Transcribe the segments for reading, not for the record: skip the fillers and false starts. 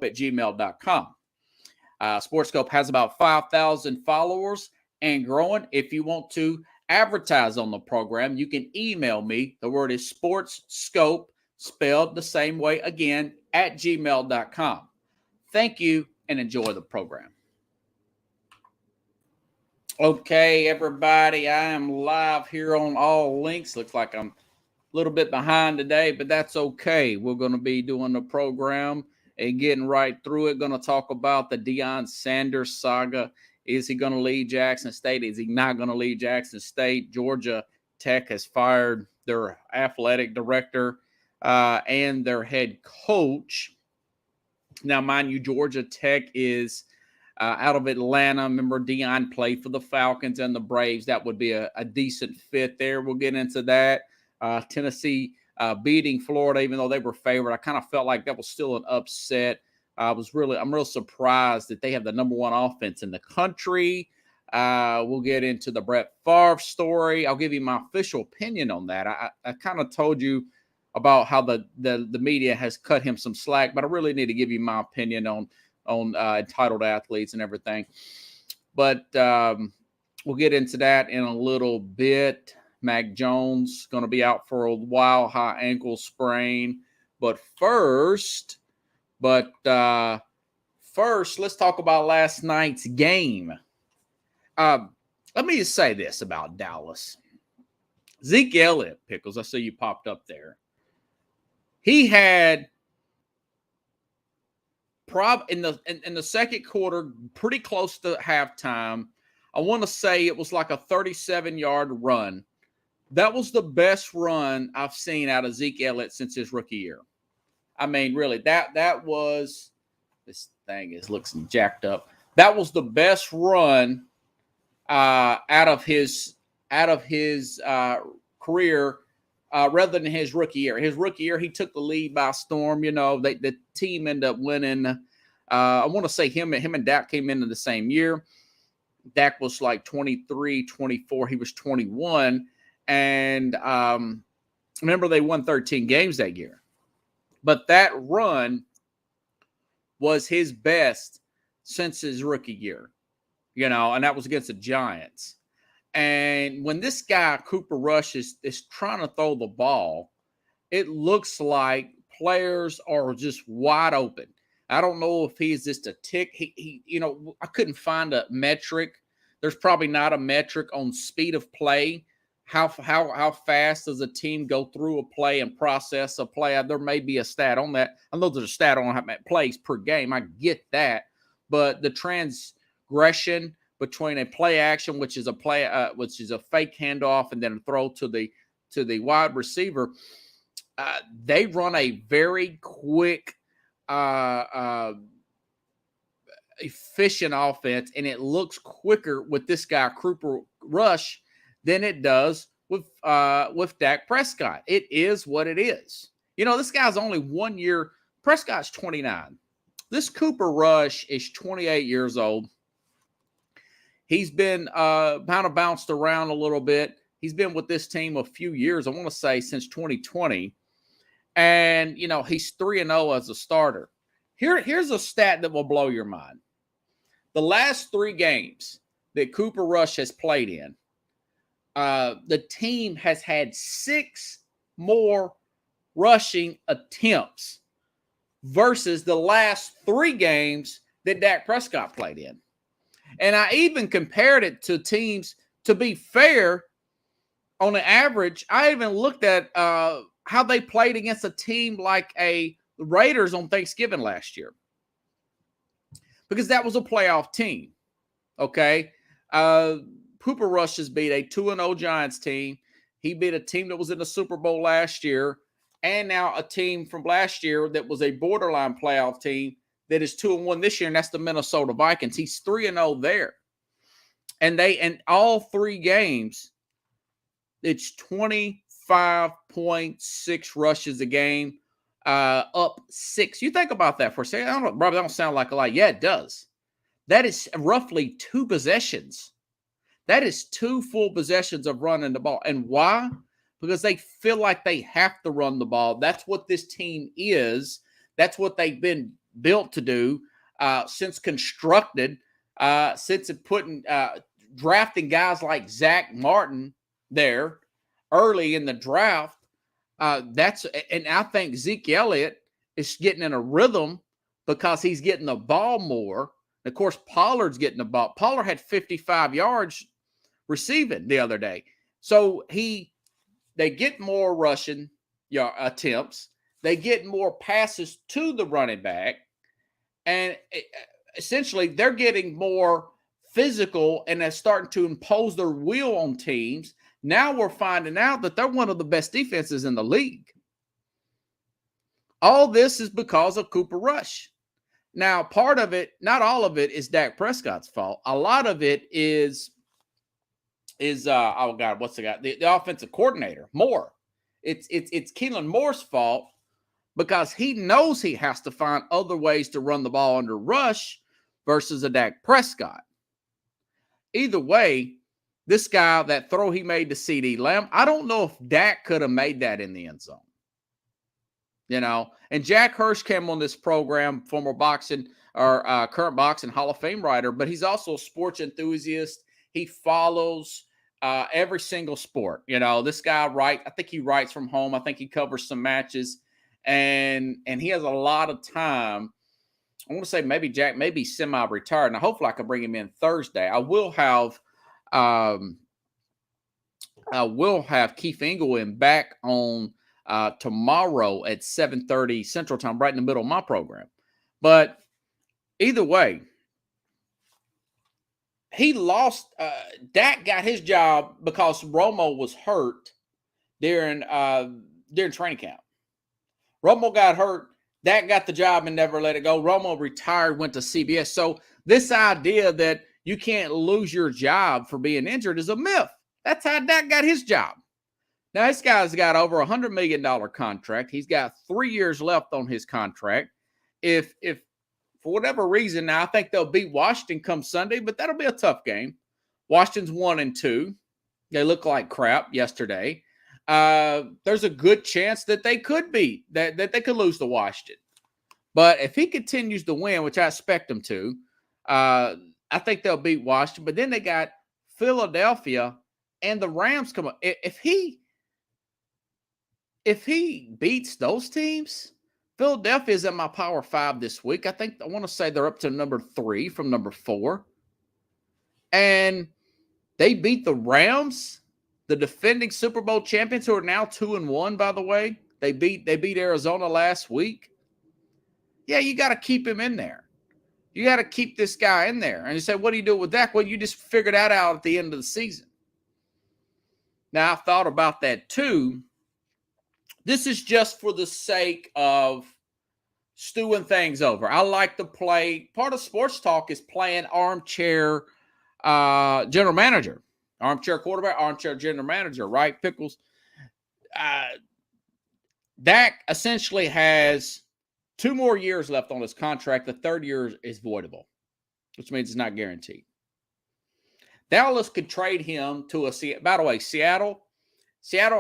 at gmail.com. Sportscope has about 5,000 followers and growing. If you want to advertise on the program, you can email me. The word is sportsscope, spelled the same way again, at gmail.com. Thank you and enjoy the program. Okay, everybody, I am live here on all links. Looks like I'm a little bit behind today, but that's okay. We're going to be doing the program and getting right through it. Going to talk about the Deion Sanders saga. Is he going to lead Jackson State? Is he not going to lead Jackson State? Georgia Tech has fired their athletic director and their head coach. Now, mind you, Georgia Tech is out of Atlanta. Remember, Deion played for the Falcons and the Braves. That would be a decent fit there. We'll get into that. Tennessee beating Florida, even though they were favored. I kind of felt like that was still an upset. I'm real surprised that they have the number one offense in the country. We'll get into the Brett Favre story. I'll give you my official opinion on that. I kind of told you about how the media has cut him some slack, but I really need to give you my opinion on entitled athletes and everything. But we'll get into that in a little bit. Mac Jones going to be out for a while, high ankle sprain. But first, let's talk about last night's game. Let me just say this about Dallas. Zeke Elliott, Pickles, I see you popped up there. He had in the second quarter, pretty close to halftime. I want to say it was like a 37-yard run. That was the best run I've seen out of Zeke Elliott since his rookie year. I mean, really, that was – this thing looks jacked up. That was the best run out of his career rather than his rookie year. His rookie year, he took the lead by storm. You know, the team ended up winning. I want to say him and Dak came into the same year. Dak was like 23, 24. He was 21. And remember, they won 13 games that year. But that run was his best since his rookie year, you know, and that was against the Giants. And when this guy, Cooper Rush, is trying to throw the ball, it looks like players are just wide open. I don't know if he's just a tick. He I couldn't find a metric. There's probably not a metric on speed of play. How fast does a team go through a play and process a play? There may be a stat on that. I know there's a stat on how many plays per game. I get that. But the transgression between a play action, which is a fake handoff, and then a throw to the wide receiver, they run a very quick, efficient offense, and it looks quicker with this guy Cooper Rush than it does with Dak Prescott. It is what it is. You know, this guy's only 1 year. Prescott's 29. This Cooper Rush is 28 years old. He's been kind of bounced around a little bit. He's been with this team a few years, I want to say since 2020. And, you know, he's 3-0 as a starter. Here's a stat that will blow your mind. The last 3 games that Cooper Rush has played in, the team has had 6 more rushing attempts versus the last 3 games that Dak Prescott played in. And I even compared it to teams, to be fair, on an average. I even looked at how they played against a team like the Raiders on Thanksgiving last year, because that was a playoff team, okay? Cooper Rush has beat a 2-0 Giants team. He beat a team that was in the Super Bowl last year, and now a team from last year that was a borderline playoff team that is 2-1 this year, and that's the Minnesota Vikings. He's 3-0 there. And all 3 games, it's 25.6 rushes a game, up 6. You think about that for a second. That don't sound like a lot. Yeah, it does. That is roughly 2 possessions. That is 2 full possessions of running the ball. And why? Because they feel like they have to run the ball. That's what this team is. That's what they've been built to do since constructed, since it putting drafting guys like Zach Martin there early in the draft. And I think Zeke Elliott is getting in a rhythm because he's getting the ball more. And of course, Pollard's getting the ball. Pollard had 55 yards receiving the other day. So they get more rushing attempts. They get more passes to the running back. And essentially, they're getting more physical and they're starting to impose their will on teams. Now we're finding out that they're one of the best defenses in the league. All this is because of Cooper Rush. Now, part of it, not all of it, is Dak Prescott's fault. A lot of it is oh God, what's the guy? The offensive coordinator, Moore. It's Keelan Moore's fault because he knows he has to find other ways to run the ball under Rush versus a Dak Prescott. Either way, this guy, that throw he made to CeeDee Lamb, I don't know if Dak could have made that in the end zone. And Jack Hirsch came on this program, former boxing or current boxing Hall of Fame writer, but he's also a sports enthusiast. He follows every single sport. This guy I think he writes from home. I think he covers some matches, and he has a lot of time. I want to say maybe Jack may be semi-retired. Now, hopefully I can bring him in Thursday. I will have Keith Engel back on tomorrow at 7:30 Central Time, right in the middle of my program. But either way, he lost. Dak got his job because Romo was hurt during training camp. Romo got hurt. Dak got the job and never let it go. Romo retired, went to CBS. So this idea that you can't lose your job for being injured is a myth. That's how Dak got his job. Now, this guy's got over $100 million contract. He's got 3 years left on his contract. If for whatever reason, now I think they'll beat Washington come Sunday, but that'll be a tough game. Washington's 1-2. They look like crap yesterday. There's a good chance that they could beat, that they could lose to Washington. But if he continues to win, which I expect him to, I think they'll beat Washington. But then they got Philadelphia and the Rams come up. If he beats those teams, Philadelphia is in my Power 5 this week. I want to say they're up to number 3 from number 4. And they beat the Rams, the defending Super Bowl champions, who are now 2-1, by the way. They beat Arizona last week. Yeah, you got to keep him in there. You got to keep this guy in there. And you say, what do you do with Dak? Well, you just figure that out at the end of the season. Now, I've thought about that too. This is just for the sake of stewing things over. I like to play. Part of sports talk is playing armchair general manager, armchair quarterback, armchair general manager, right? Pickles. Dak essentially has 2 more years left on his contract. The 3rd year is voidable, which means it's not guaranteed. Dallas could trade him to by the way, Seattle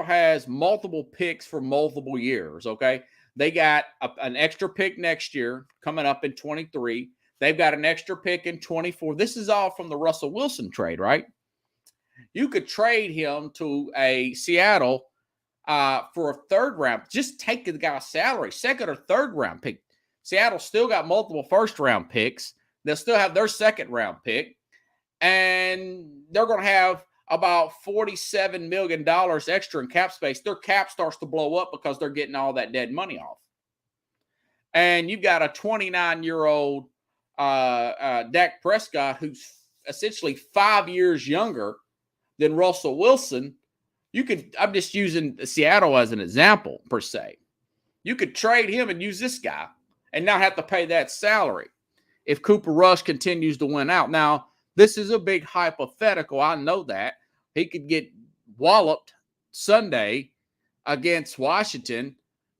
has multiple picks for multiple years, okay? They got an extra pick next year coming up in 23. They've got an extra pick in 24. This is all from the Russell Wilson trade, right? You could trade him to a Seattle for a 3rd round. Just take the guy's salary, 2nd or 3rd round pick. Seattle still got multiple 1st round picks. They'll still have their 2nd round pick. And they're going to have about $47 million extra in cap space. Their cap starts to blow up because they're getting all that dead money off. And you've got a 29-year-old Dak Prescott who's essentially 5 years younger than Russell Wilson. I'm just using Seattle as an example, per se. You could trade him and use this guy and not have to pay that salary if Cooper Rush continues to win out. Now, this is a big hypothetical. I know that. He could get walloped Sunday against Washington,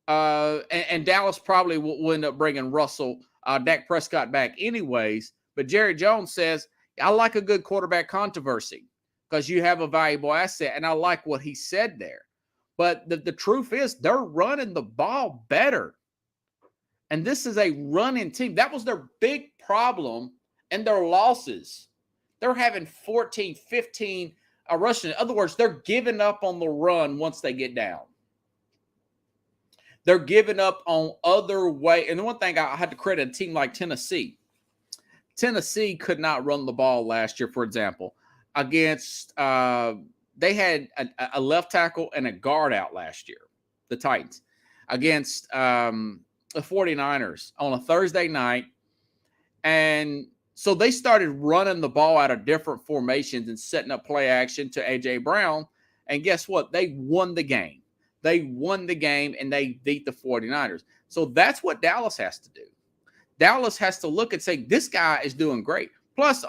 and Dallas probably will end up bringing Dak Prescott back anyways. But Jerry Jones says, I like a good quarterback controversy because you have a valuable asset, and I like what he said there. But the truth is they're running the ball better. And this is a running team. That was their big problem and their losses. They're having 14, 15 rushing. In other words, they're giving up on the run once they get down. They're giving up on other way. And the one thing I had to credit a team like Tennessee. Tennessee could not run the ball last year, for example, against they had a left tackle and a guard out last year, the Titans, against the 49ers on a Thursday night. And so they started running the ball out of different formations and setting up play action to A.J. Brown. And guess what? They won the game. They won the game, and they beat the 49ers. So that's what Dallas has to do. Dallas has to look and say, this guy is doing great. Plus,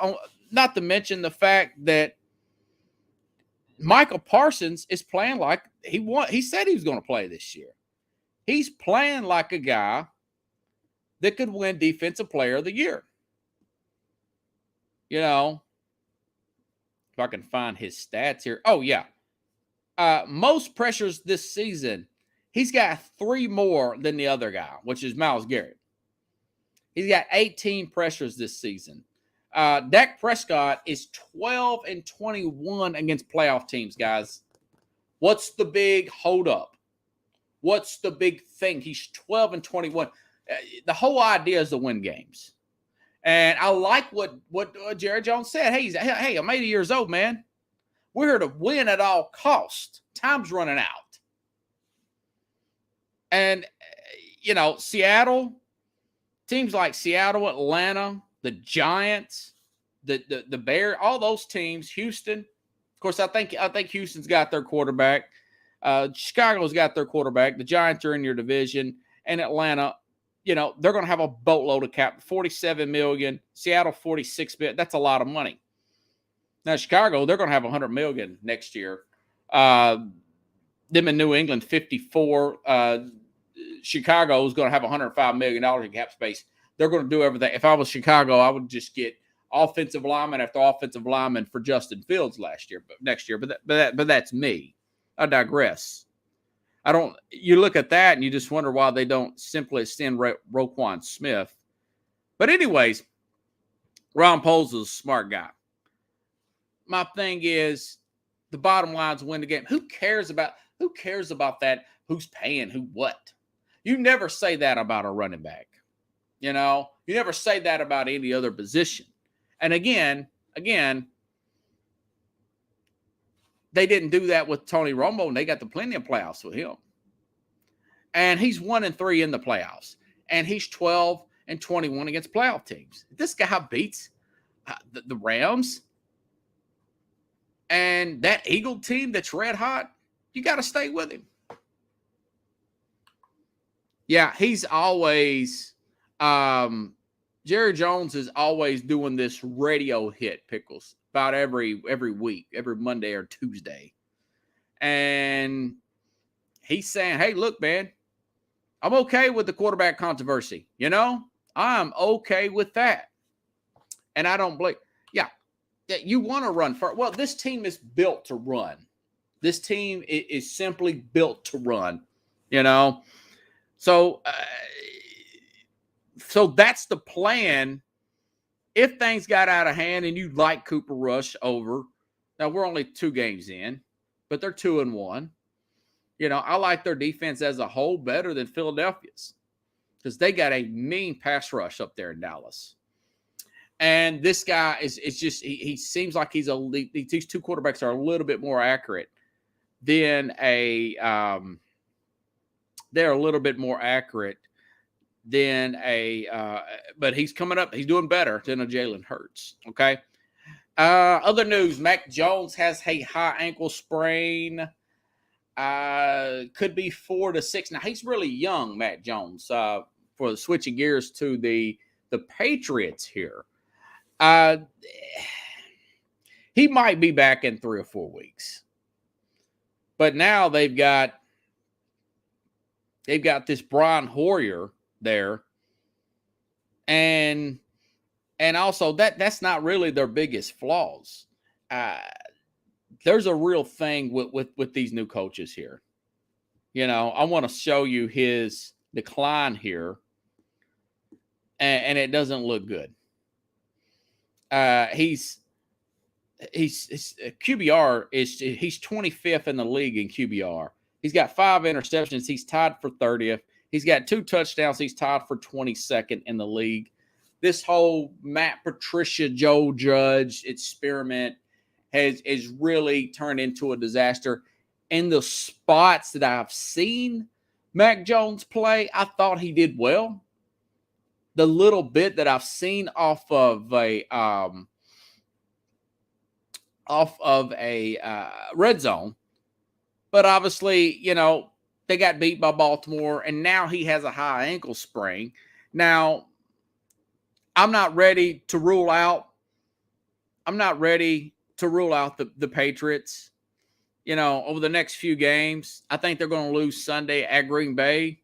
not to mention the fact that Michael Parsons is playing like he said he was going to play this year. He's playing like a guy that could win Defensive Player of the Year. You know, if I can find his stats here. Oh, yeah. Most pressures this season, he's got 3 more than the other guy, which is Myles Garrett. He's got 18 pressures this season. Dak Prescott is 12-21 against playoff teams, guys. What's the big holdup? What's the big thing? He's 12-21. The whole idea is to win games. And I like what Jerry Jones said. Hey, I'm 80 years old, man. We're here to win at all costs. Time's running out. And, you know, Seattle, teams like Seattle, Atlanta, the Giants, the Bears, all those teams, Houston. Of course, I think Houston's got their quarterback. Chicago's got their quarterback. The Giants are in your division. And Atlanta, you know, they're going to have a boatload of cap. $47 million. Seattle, $46 million. That's a lot of money. Now, Chicago, they're going to have $100 million next year. Them in New England, 54. Chicago is going to have $105 million in cap space. They're going to do everything. If I was Chicago, I would just get offensive lineman after offensive lineman for Justin Fields next year. But that's me. I digress. You look at that and you just wonder why they don't simply extend Roquan Smith. But anyways, Ron Poles is a smart guy. My thing is, the bottom line is win the game. Who cares about that? Who's paying who what? You never say that about a running back. You know, you never say that about any other position. And again, they didn't do that with Tony Romo, and they got the plenty of playoffs with him. And he's 1-3 in the playoffs, and he's 12-21 against playoff teams. This guy beats the Rams and that Eagle team that's red hot. You got to stay with him. Yeah, he's always Jerry Jones is always doing this radio hit, Pickles, about every week, every Monday or Tuesday. And he's saying, hey, look, man, I'm okay with the quarterback controversy. You know, I'm okay with that. And I don't blame. Yeah, you want to run for. Well, this team is built to run. This team is simply built to run, you know. So that's the plan. If things got out of hand and you like Cooper Rush over, now we're only 2 games in, but they're 2-1. You know, I like their defense as a whole better than Philadelphia's because they got a mean pass rush up there in Dallas. And this guy is just he seems like these 2 quarterbacks are a little bit more accurate than they're a little bit more accurate than but he's coming up. He's doing better than a Jalen Hurts. Okay. Other news: Mac Jones has a high ankle sprain. Could be 4 to 6. Now he's really young, Mac Jones. For switching gears to the Patriots here, he might be back in 3 or 4 weeks. But now they've got this Brian Hoyer there, and also that's not really their biggest flaws. There's a real thing with these new coaches here. You know, I want to show you his decline here. and it doesn't look good. His QBR he's 25th in the league in QBR. He's got 5 interceptions. He's tied for 30th. He's got 2 touchdowns. He's tied for 22nd in the league. This whole Matt Patricia, Joe Judge experiment has really turned into a disaster. In the spots that I've seen Mac Jones play, I thought he did well. The little bit that I've seen off of a red zone, but obviously, they got beat by Baltimore, and now he has a high ankle sprain. Now, I'm not ready to rule out. The Patriots. Over the next few games. I think they're going to lose Sunday at Green Bay,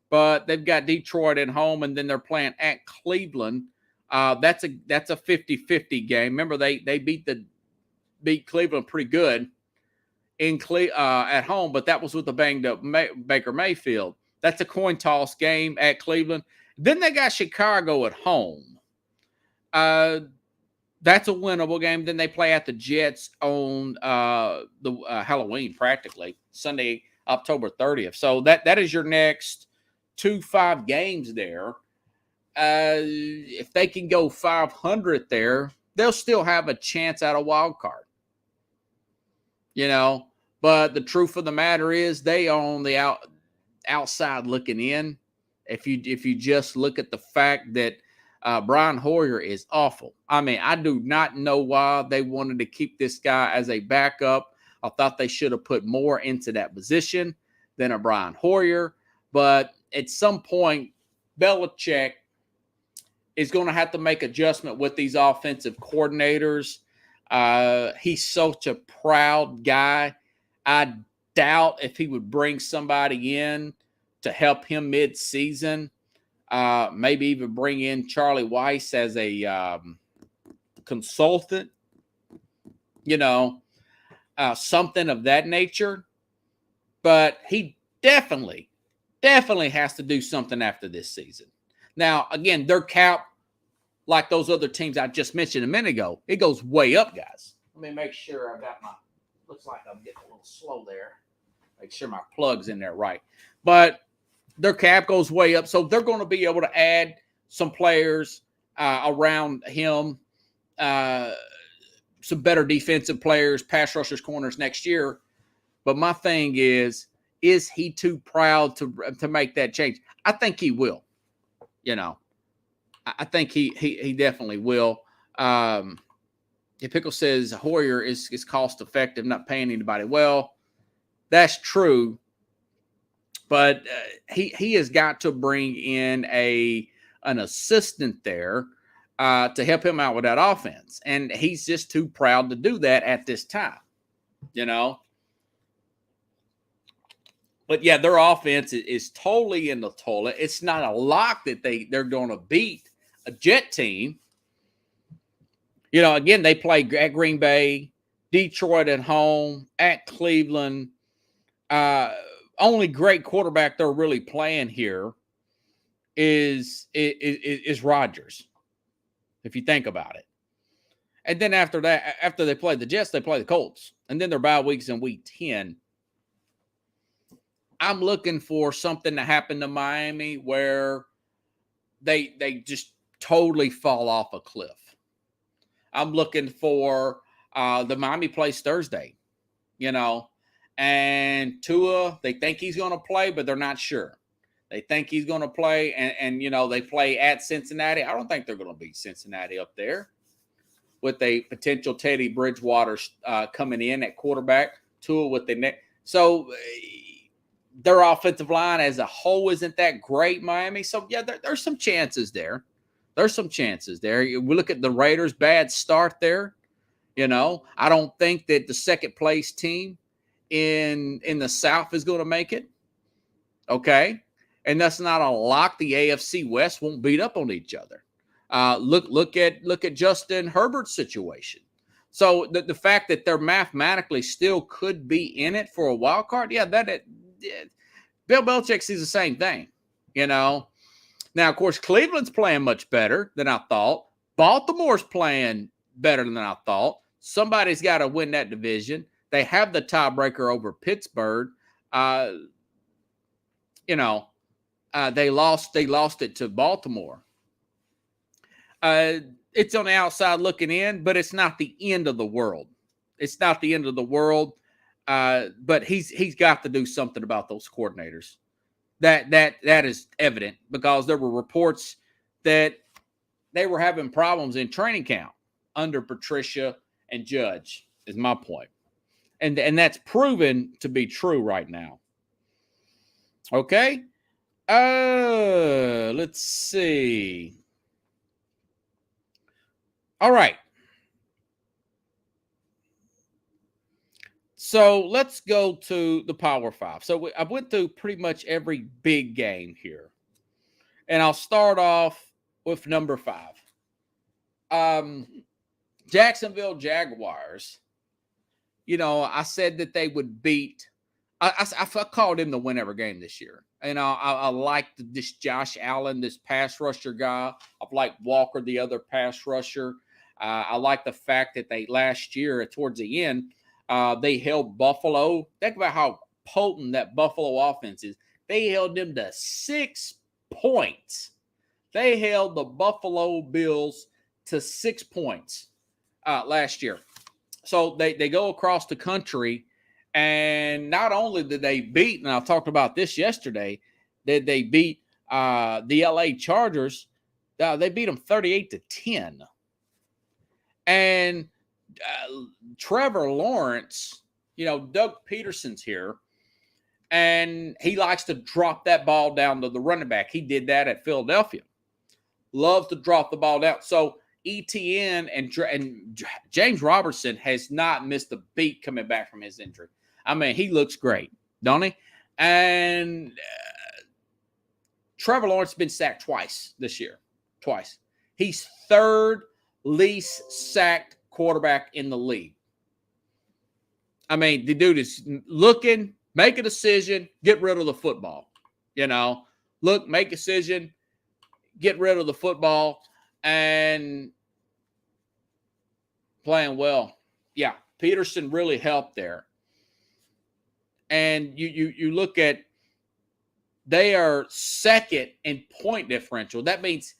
but they've got Detroit at home, and then they're playing at Cleveland. That's a 50-50 game. Remember, they beat Cleveland pretty good at home, but that was with the banged up Baker Mayfield. That's a coin toss game at Cleveland. Then they got Chicago at home. That's a winnable game. Then they play at the Jets on the Halloween, practically Sunday, October 30th. So that is your next 2-5 games there. If they can go 500 there, they'll still have a chance at a wild card. But the truth of the matter is they are on the outside looking in. If you just look at the fact that Brian Hoyer is awful. I mean, I do not know why they wanted to keep this guy as a backup. I thought they should have put more into that position than a Brian Hoyer. But at some point, Belichick is going to have to make adjustment with these offensive coordinators. He's such a proud guy. I doubt if he would bring somebody in to help him mid-season. Maybe even bring in Charlie Weiss as a consultant, something of that nature. But he definitely has to do something after this season. Now, again, their cap, like those other teams I just mentioned a minute ago, it goes way up, guys. Let me make sure I got looks like I'm getting a little slow there. Make sure my plug's in there right. But their cap goes way up, so they're going to be able to add some players around him, some better defensive players, pass rushers, corners next year. But my thing is he too proud to make that change? I think he will. I think he definitely will. Pickle says Hoyer is cost effective, not paying anybody. Well, that's true. But he has got to bring in an assistant there to help him out with that offense. And he's just too proud to do that at this time, But, yeah, their offense is totally in the toilet. It's not a lock that they're going to beat a Jet team. Again, they play at Green Bay, Detroit at home, at Cleveland. Only great quarterback they're really playing here is Rodgers, if you think about it. And then after that, after they play the Jets, they play the Colts. And then their bye weeks in week 10. I'm looking for something to happen to Miami where they just totally fall off a cliff. I'm looking for the Miami plays Thursday, and Tua, they think he's going to play, but they're not sure. They think he's going to play, and they play at Cincinnati. I don't think they're going to beat Cincinnati up there with a potential Teddy Bridgewater coming in at quarterback, Tua with the neck. So their offensive line as a whole isn't that great, Miami. So, yeah, there's some chances there. There's some chances there. We look at the Raiders' bad start there. I don't think that the second place team in the South is going to make it. Okay. And that's not a lock. The AFC West won't beat up on each other. Look at Justin Herbert's situation. So the fact that they're mathematically still could be in it for a wild card, yeah, Bill Belichick sees the same thing. Now, of course, Cleveland's playing much better than I thought. Baltimore's playing better than I thought. Somebody's got to win that division. They have the tiebreaker over Pittsburgh. They lost it to Baltimore. It's on the outside looking in, but it's not the end of the world. It's not the end of the world. But he's got to do something about those coordinators. That is evident because there were reports that they were having problems in training camp under Patricia and Judge, is my point. And that's proven to be true right now. Okay. Let's see. All right. So let's go to the Power Five. So I went through pretty much every big game here. And I'll start off with number 5. Jacksonville Jaguars. You know, I said that they would beat. I called him to win every game this year. And I liked this Josh Allen, this pass rusher guy. I've liked Walker, the other pass rusher. I like the fact that they last year, towards the end, they held Buffalo. Think about how potent that Buffalo offense is. They held them to 6 points. They held the Buffalo Bills to 6 points last year. So they go across the country, and not only did they beat, and I talked about this yesterday, did they beat the LA Chargers. They beat them 38-10. And Trevor Lawrence, you know, Doug Peterson's here, and he likes to drop that ball down to the running back. He did that at Philadelphia. Loves to drop the ball down. So ETN and James Robertson has not missed a beat coming back from his injury. I mean, he looks great, don't he? And Trevor Lawrence has been sacked twice this year. Twice. He's third least sacked quarterback in the league. I mean, the dude is looking, make a decision, get rid of the football. You know, look, make a decision, get rid of the football, and playing well. Yeah, Peterson really helped there. And you look at, they are second in point differential. That means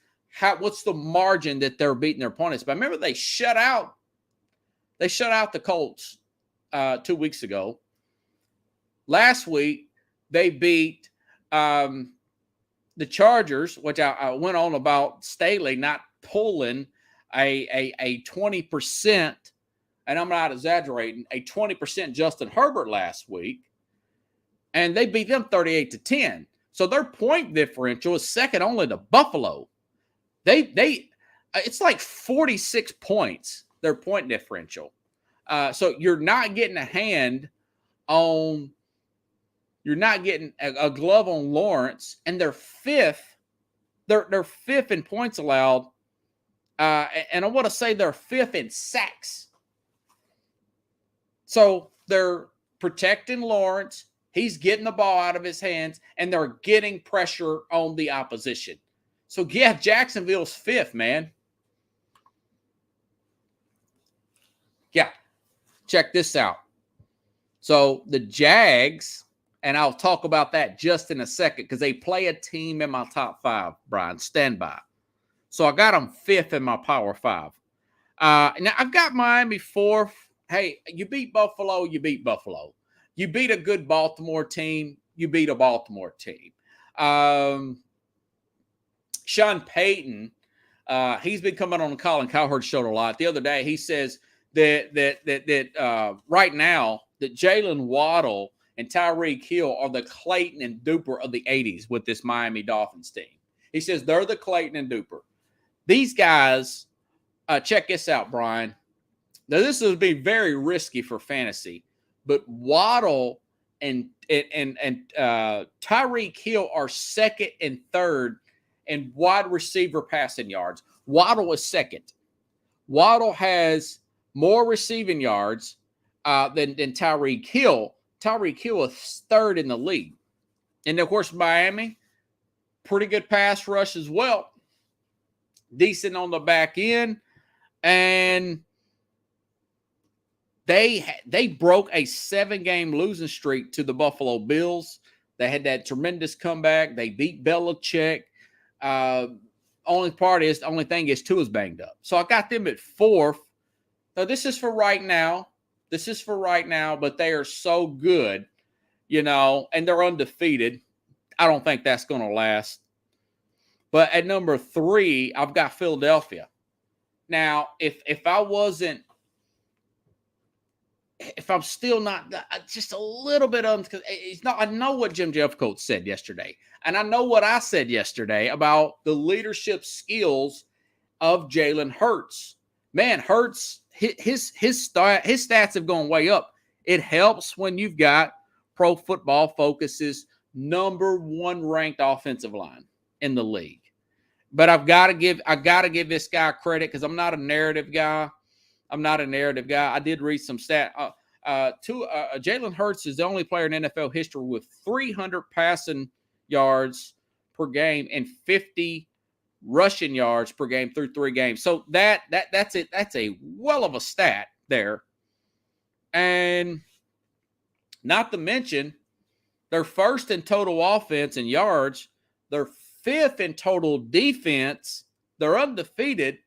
what's the margin that they're beating their opponents? But remember, they shut out the Colts 2 weeks ago. Last week, they beat the Chargers, which I went on about Staley not pulling a 20%, and I'm not exaggerating, a 20% Justin Herbert last week, and they beat them 38-10. So their point differential is second only to Buffalo. It's like 46 points, their point differential. So you're not getting a hand on, you're not getting a glove on Lawrence, and they're fifth. They're fifth in points allowed. And I want to say they're fifth in sacks. So they're protecting Lawrence. He's getting the ball out of his hands, and they're getting pressure on the opposition. So, yeah, Jacksonville's fifth, man. Yeah, check this out. So the Jags, and I'll talk about that just in a second because they play a team in my top 5, Brian. Stand by. So I got them fifth in my Power 5. Now, I've got Miami fourth. Hey, you beat Buffalo, you beat Buffalo. You beat a good Baltimore team, you beat a Baltimore team. Sean Payton, he's been coming on the Colin Cowherd show a lot. The other day, he says that right now, that Jalen Waddle and Tyreek Hill are the Clayton and Duper of the 80s with this Miami Dolphins team. He says they're the Clayton and Duper. These guys, check this out, Brian. Now, this would be very risky for fantasy, but Waddle and Tyreek Hill are second and third in wide receiver passing yards. Waddle is second. Waddle has more receiving yards than Tyreek Hill. Tyreek Hill is third in the league. And, of course, Miami, pretty good pass rush as well. Decent on the back end. And they broke a 7-game losing streak to the Buffalo Bills. They had that tremendous comeback. They beat Belichick. Only thing is Tua's banged up. So I got them at 4th. Now, this is for right now. But they are so good, and they're undefeated. I don't think that's going to last. But at number 3, I've got Philadelphia. Now, if I'm still not just a little bit because it's not. I know what Jim Jeffcoat said yesterday, and I know what I said yesterday about the leadership skills of Jalen Hurts. Man, Hurts, his stats have gone way up. It helps when you've got Pro Football Focus's number 1 ranked offensive line in the league. But I gotta give this guy credit because I'm not a narrative guy. I did read some stat. Jalen Hurts is the only player in NFL history with 300 passing yards per game and 50 rushing yards per game through 3 games. So that's it. That's a well of a stat there. And not to mention, they're 1st in total offense and yards. They're 5th in total defense. They're undefeated.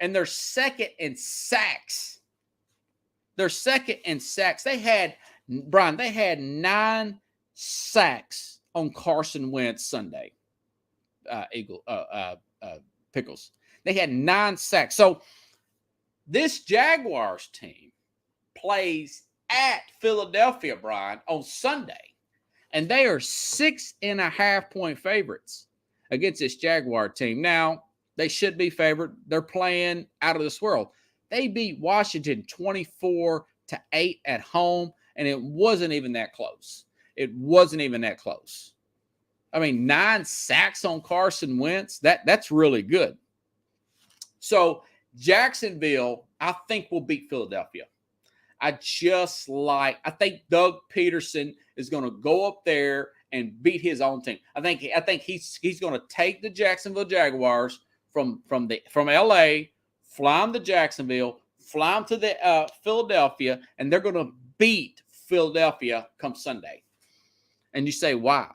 And they're 2nd in sacks. They had 9 sacks on Carson Wentz Sunday. Pickles. They had 9 sacks. So this Jaguars team plays at Philadelphia, Brian, on Sunday. And they are 6.5-point favorites against this Jaguar team. Now, they should be favored. They're playing out of this world. They beat Washington 24-8 at home, and it wasn't even that close. I mean, 9 sacks on Carson Wentz, that's really good. So Jacksonville, I think, will beat Philadelphia. I think Doug Peterson is going to go up there and beat his own team. I think he's going to take the Jacksonville Jaguars from LA, fly them to Jacksonville, fly them to the Philadelphia, and they're going to beat Philadelphia come Sunday. And you say, why?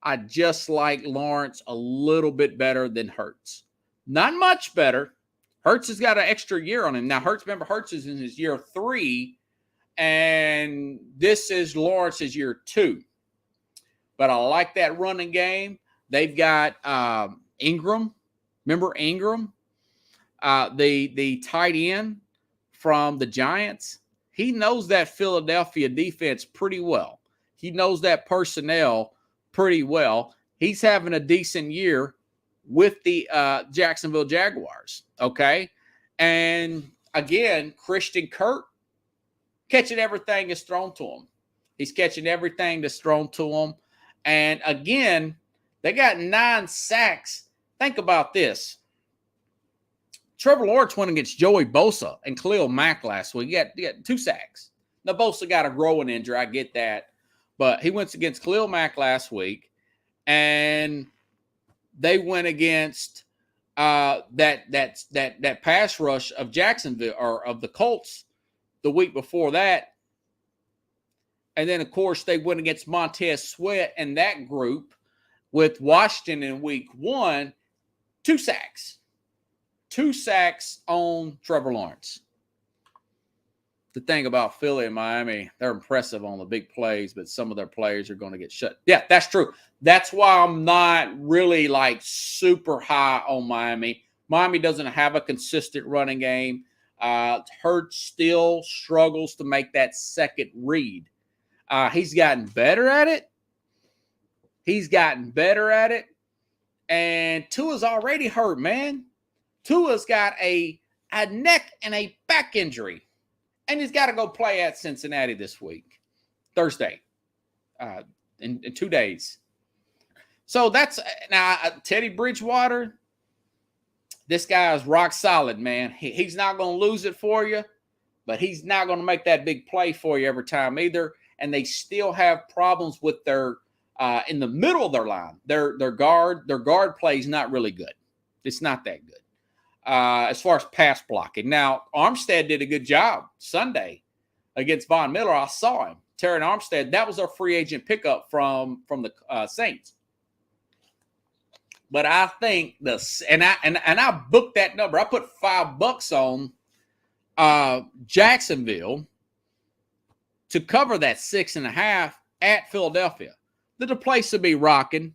I just like Lawrence a little bit better than Hurts. Not much better. Hurts has got an extra year on him. Now, Hurts is in his year 3, and this is Lawrence's year 2. But I like that running game. They've got Ingram. Remember Ingram? The tight end from the Giants? He knows that Philadelphia defense pretty well. He knows that personnel pretty well. He's having a decent year with the Jacksonville Jaguars, okay? And, again, Christian Kirk catching everything that's thrown to him. He's catching everything that's thrown to him. And, again, they got 9 sacks. Think about this. Trevor Lawrence went against Joey Bosa and Khalil Mack last week. He got 2 sacks. Now, Bosa got a growing injury. I get that. But he went against Khalil Mack last week. And they went against that pass rush of Jacksonville or of the Colts the week before that. And then, of course, they went against Montez Sweat and that group with Washington in week 1. 2 sacks. 2 sacks on Trevor Lawrence. The thing about Philly and Miami, they're impressive on the big plays, but some of their players are going to get shut. Yeah, that's true. That's why I'm not really super high on Miami. Miami doesn't have a consistent running game. Hurts still struggles to make that second read. He's gotten better at it. And Tua's already hurt, man. Tua's got a neck and a back injury. And he's got to go play at Cincinnati this week, Thursday, in 2 days. So that's now Teddy Bridgewater. This guy is rock solid, man. He's not going to lose it for you, but he's not going to make that big play for you every time either. And they still have problems with their In the middle of their line, their guard play is not really good. It's not that good as far as pass blocking. Now, Armstead did a good job Sunday against Von Miller. I saw him. Terran Armstead, that was our free agent pickup from the Saints. But I think I booked that number. I put $5 on Jacksonville to cover that 6.5 at Philadelphia. The place will be rocking.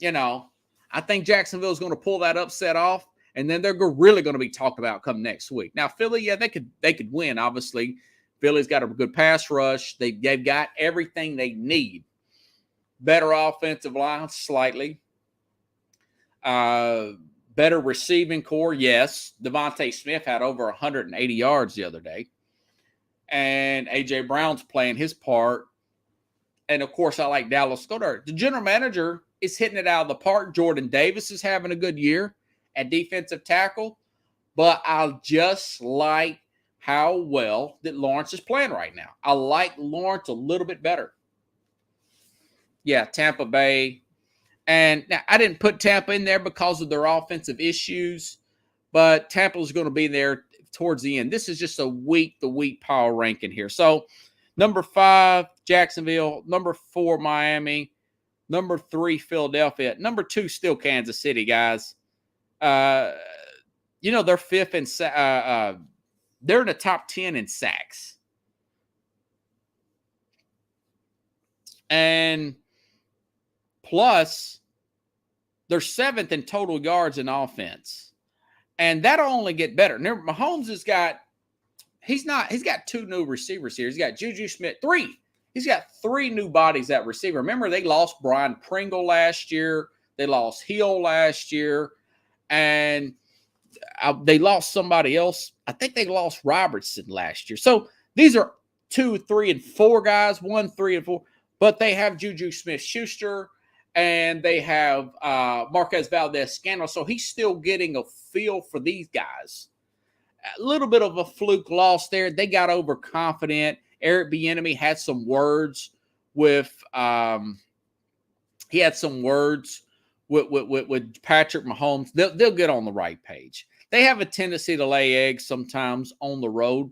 I think Jacksonville is going to pull that upset off, and then they're really going to be talked about come next week. Now, Philly, yeah, they could win. Obviously, Philly's got a good pass rush. They've got everything they need. Better offensive line, slightly. Better receiving core, yes. Devontae Smith had over 180 yards the other day. And A.J. Brown's playing his part. And, of course, I like Dallas Goedert. The general manager is hitting it out of the park. Jordan Davis is having a good year at defensive tackle. But I just like how well that Lawrence is playing right now. I like Lawrence a little bit better. Yeah, Tampa Bay. And now I didn't put Tampa in there because of their offensive issues, but Tampa is going to be there towards the end. This is just a week-to-week power ranking here. So, number 5, Jacksonville. Number 4, Miami. Number 3, Philadelphia. Number 2, still Kansas City, guys. They're 5th in they're in the top 10 in sacks. And plus, they're 7th in total yards in offense. And that'll only get better. Now, Mahomes he's got 2 new receivers here. He's got Juju Smith, 3. He's got 3 new bodies at receiver. Remember, they lost Brian Pringle last year. They lost Hill last year. And they lost somebody else. I think they lost Robertson last year. So these are 2, 3, and 4 guys. 1, 3, and 4. But they have Juju Smith-Schuster. And they have Marquez Valdez-Scantling. So he's still getting a feel for these guys. A little bit of a fluke loss there. They got overconfident. Eric Bieniemy had some words with with Patrick Mahomes. They'll get on the right page. They have a tendency to lay eggs sometimes on the road.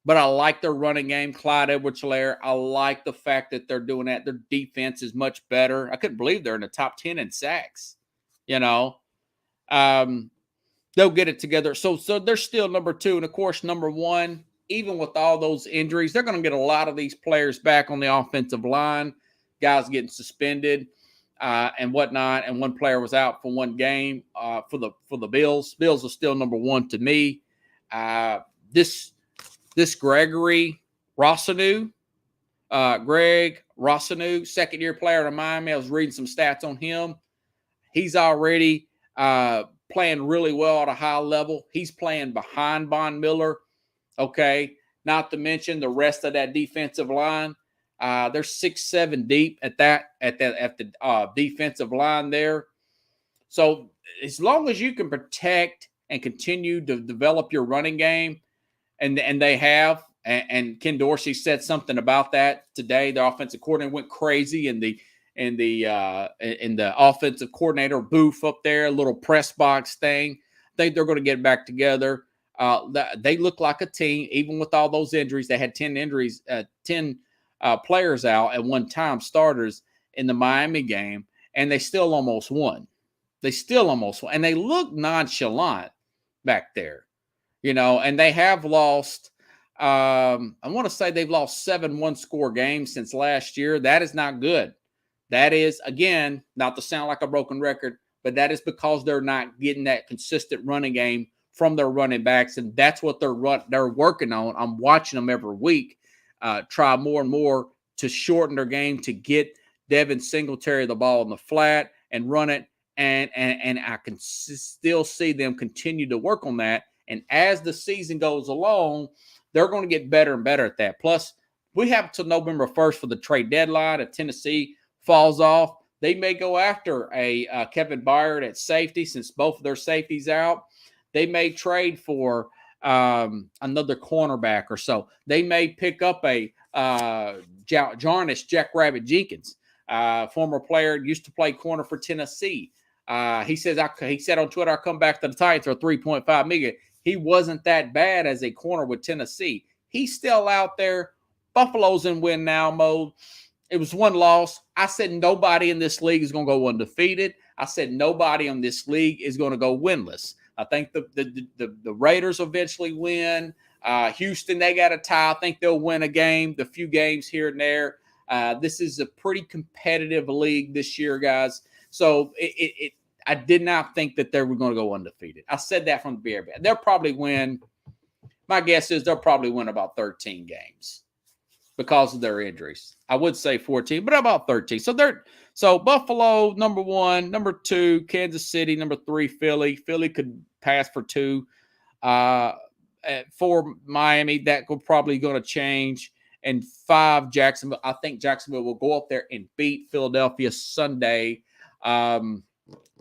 But I like their running game, Clyde Edwards-Helaire. I like the fact that they're doing that. Their defense is much better. I couldn't believe they're in the top 10 in sacks. They'll get it together. So they're still number 2. And, of course, number 1, even with all those injuries, they're going to get a lot of these players back on the offensive line, guys getting suspended and whatnot. And one player was out for one game for the Bills. Bills are still number 1 to me. This Gregory Rossanu, Greg Rossanu, second-year player in Miami. I was reading some stats on him. He's already playing really well at a high level. He's playing behind Von Miller. Okay, not to mention the rest of that defensive line. They're 6-7 deep at the defensive line there. So as long as you can protect and continue to develop your running game, and they have, and Ken Dorsey said something about that today. The offensive coordinator went crazy, and the offensive coordinator booth up there, a little press box thing. I think they're going to get back together. They look like a team, even with all those injuries. They had 10 injuries, 10 players out at one time, starters in the Miami game, and they still almost won. And they look nonchalant back there. And they have lost, I want to say they've lost 7 one-score games since last year. That is not good. That is, again, not to sound like a broken record, but that is because they're not getting that consistent running game from their running backs, and that's what they're working on. I'm watching them every week try more and more to shorten their game, to get Devin Singletary the ball in the flat and run it, and I can still see them continue to work on that. And as the season goes along, they're going to get better and better at that. Plus, we have until November 1st for the trade deadline. If Tennessee falls off, they may go after a Kevin Byard at safety, since both of their safeties out. They may trade for another cornerback or so. They may pick up a Jarnish Jackrabbit Jenkins. former player, used to play corner for Tennessee. He said on Twitter, "I'll come back to the Titans for $3.5 million." He wasn't that bad as a corner with Tennessee. He's still out there. Buffalo's in win now mode. It was one loss. I said nobody in this league is going to go undefeated. I said nobody in this league is going to go winless. I think the Raiders eventually win. Houston, they got a tie. I think they'll win a game, the few games here and there. This is a pretty competitive league this year, guys. So I did not think that they were going to go undefeated. I said that from the beginning. They'll probably win. My guess is they'll probably win about 13 games because of their injuries. I would say 14, but about 13. So Buffalo, number 1, number 2, Kansas City, number 3, Philly. Philly could pass for 2. For Miami, that will probably going to change. And 5, Jacksonville. I think Jacksonville will go up there and beat Philadelphia Sunday. And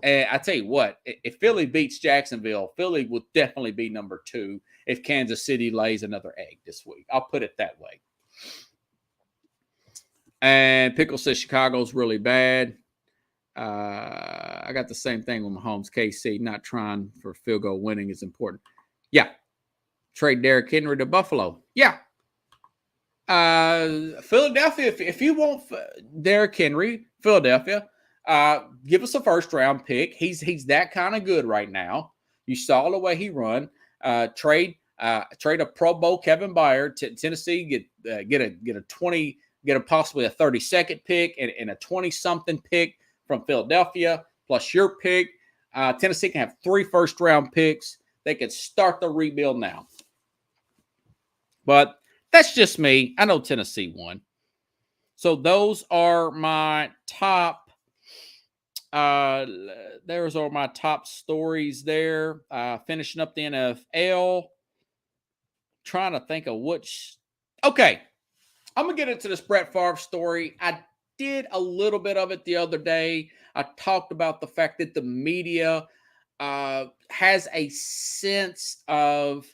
I tell you what, if Philly beats Jacksonville, Philly will definitely be number 2 if Kansas City lays another egg this week. I'll put it that way. And Pickle says Chicago's really bad. I got the same thing with Mahomes. KC, not trying for field goal winning is important. Yeah. Trade Derrick Henry to Buffalo. Yeah. Philadelphia, if you want Derrick Henry, Philadelphia, give us a first-round pick. He's that kind of good right now. You saw the way he run. Trade a Pro Bowl Kevin Byard to Tennessee. Get possibly a 32nd pick and a 20-something pick from Philadelphia plus your pick. Tennessee can have 3 first-round picks. They can start the rebuild now. But that's just me. I know Tennessee won. So those are my top. Those are my top stories there. Finishing up the NFL. Trying to think of which. Okay. I'm going to get into this Brett Favre story. I did a little bit of it the other day. I talked about the fact that the media has a sense of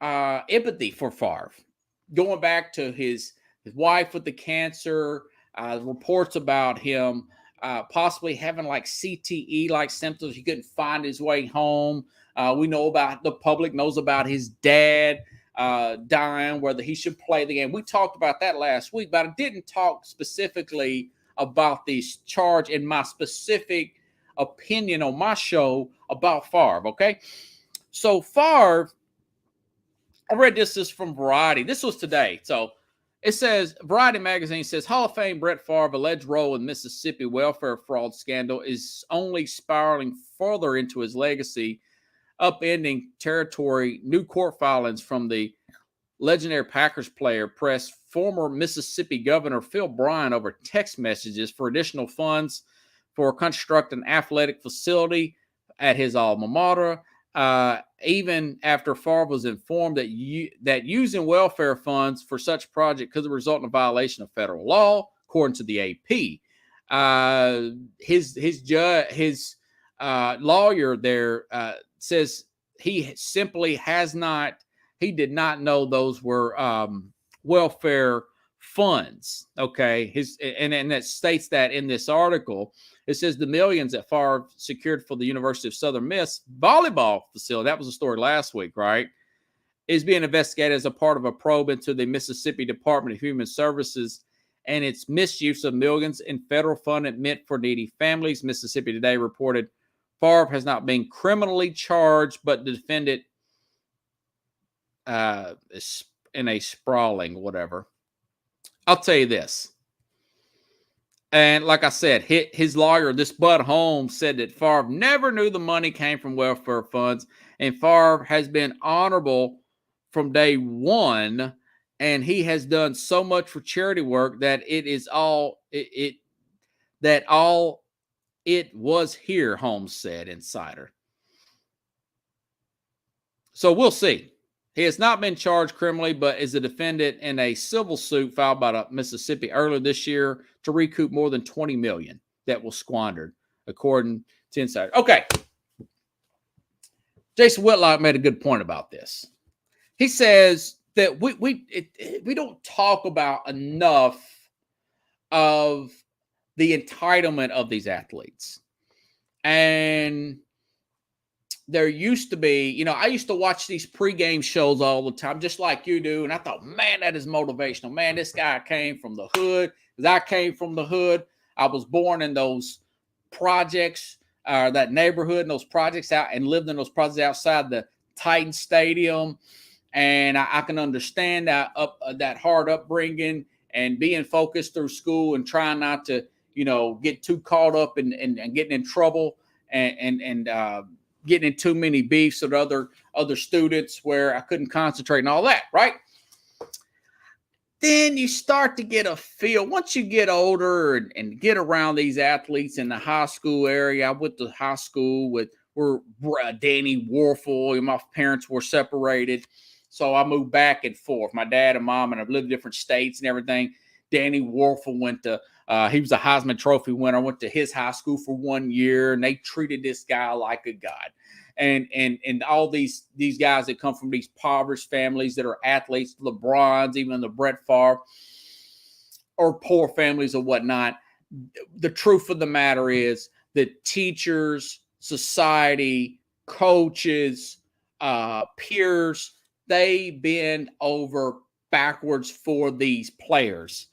empathy for Favre. Going back to his wife with the cancer, reports about him possibly having like CTE-like symptoms. He couldn't find his way home. We know about, the public knows about his dad dying, whether he should play the game. We talked about that last week, but I didn't talk specifically about this charge in my specific opinion on my show about Favre, okay? So Favre, I read this is from Variety. This was today. So it says, Variety magazine says, Hall of Fame Brett Favre alleged role in Mississippi welfare fraud scandal is only spiraling further into his legacy, upending territory. New court filings from the legendary Packers player press former Mississippi Governor Phil Bryant over text messages for additional funds for constructing an athletic facility at his alma mater. Even after Favre was informed that using welfare funds for such project could result in a violation of federal law, according to the AP. His lawyer there says he simply he did not know those were welfare funds. Okay, and that states that in this article. It says the millions that Favre secured for the University of Southern Miss volleyball facility, that was the story last week, right, is being investigated as a part of a probe into the Mississippi Department of Human Services and its misuse of millions in federal funding meant for needy families. Mississippi Today reported Favre has not been criminally charged, but the defendant is in a sprawling whatever. I'll tell you this. And like I said, his lawyer, this Bud Holmes, said that Favre never knew the money came from welfare funds. And Favre has been honorable from day one. And he has done so much for charity work that it was here, Holmes said, Insider. So we'll see. He has not been charged criminally, but is a defendant in a civil suit filed by Mississippi earlier this year to recoup more than $20 million that was squandered, according to Insider. Okay. Jason Whitlock made a good point about this. He says that we don't talk about enough of the entitlement of these athletes. And there used to be, I used to watch these pregame shows all the time, just like you do. And I thought, man, that is motivational. Man, this guy came from the hood. Because I came from the hood. I was born in those projects, that neighborhood and those projects out, and lived in those projects outside the Titan Stadium. And I can understand that hard upbringing and being focused through school and trying not to, get too caught up and getting in trouble and getting in too many beefs with other students where I couldn't concentrate and all that, right? Then you start to get a feel. Once you get older and get around these athletes in the high school area. I went to high school with Danny Warfel. My parents were separated, so I moved back and forth. My dad and mom, and I've lived in different states and everything. Danny Warfel went to, he was a Heisman Trophy winner. I went to his high school for 1 year, and they treated this guy like a god. And all these guys that come from these impoverished families that are athletes, LeBrons, even the Brett Favre, or poor families or whatnot. The truth of the matter is that teachers, society, coaches, peers, they bend over backwards for these players.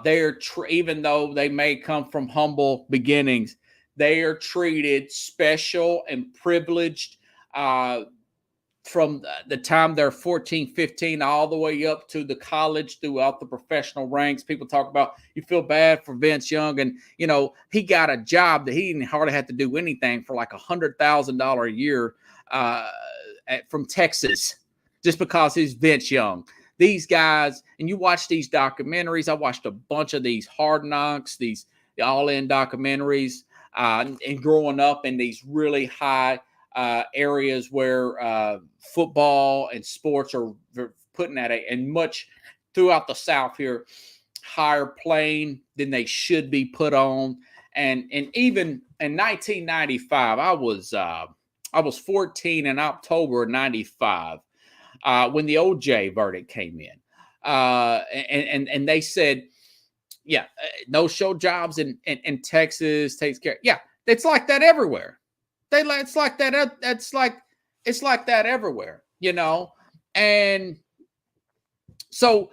They're even though they may come from humble beginnings, they are treated special and privileged from the time they're 14, 15, all the way up to the college, throughout the professional ranks. People talk about, you feel bad for Vince Young. And, he got a job that he didn't hardly have to do anything for, like $100,000 a year from Texas, just because he's Vince Young. These guys, and you watch these documentaries. I watched a bunch of these Hard Knocks, these All-In documentaries. And growing up in these really high areas where football and sports are putting at and much throughout the South here, higher plane than they should be put on. And even in 1995, I was 14 in October of 95 when the OJ verdict came in. And they said, yeah, no-show jobs in Texas takes care. Yeah, it's like that everywhere. It's like that. It's like that everywhere, And so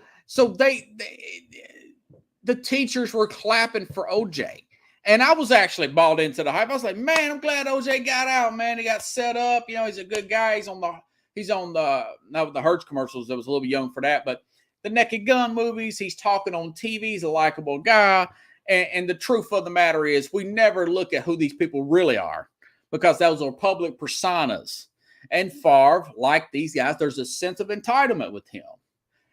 the teachers were clapping for OJ, and I was actually bought into the hype. I was like, man, I'm glad OJ got out. Man, he got set up. He's a good guy. He's on not the Hertz commercials. I was a little bit young for that, but the Naked Gun movies, he's talking on TV. He's a likable guy. And the truth of the matter is, we never look at who these people really are, because those are public personas. And Favre, like these guys, there's a sense of entitlement with him.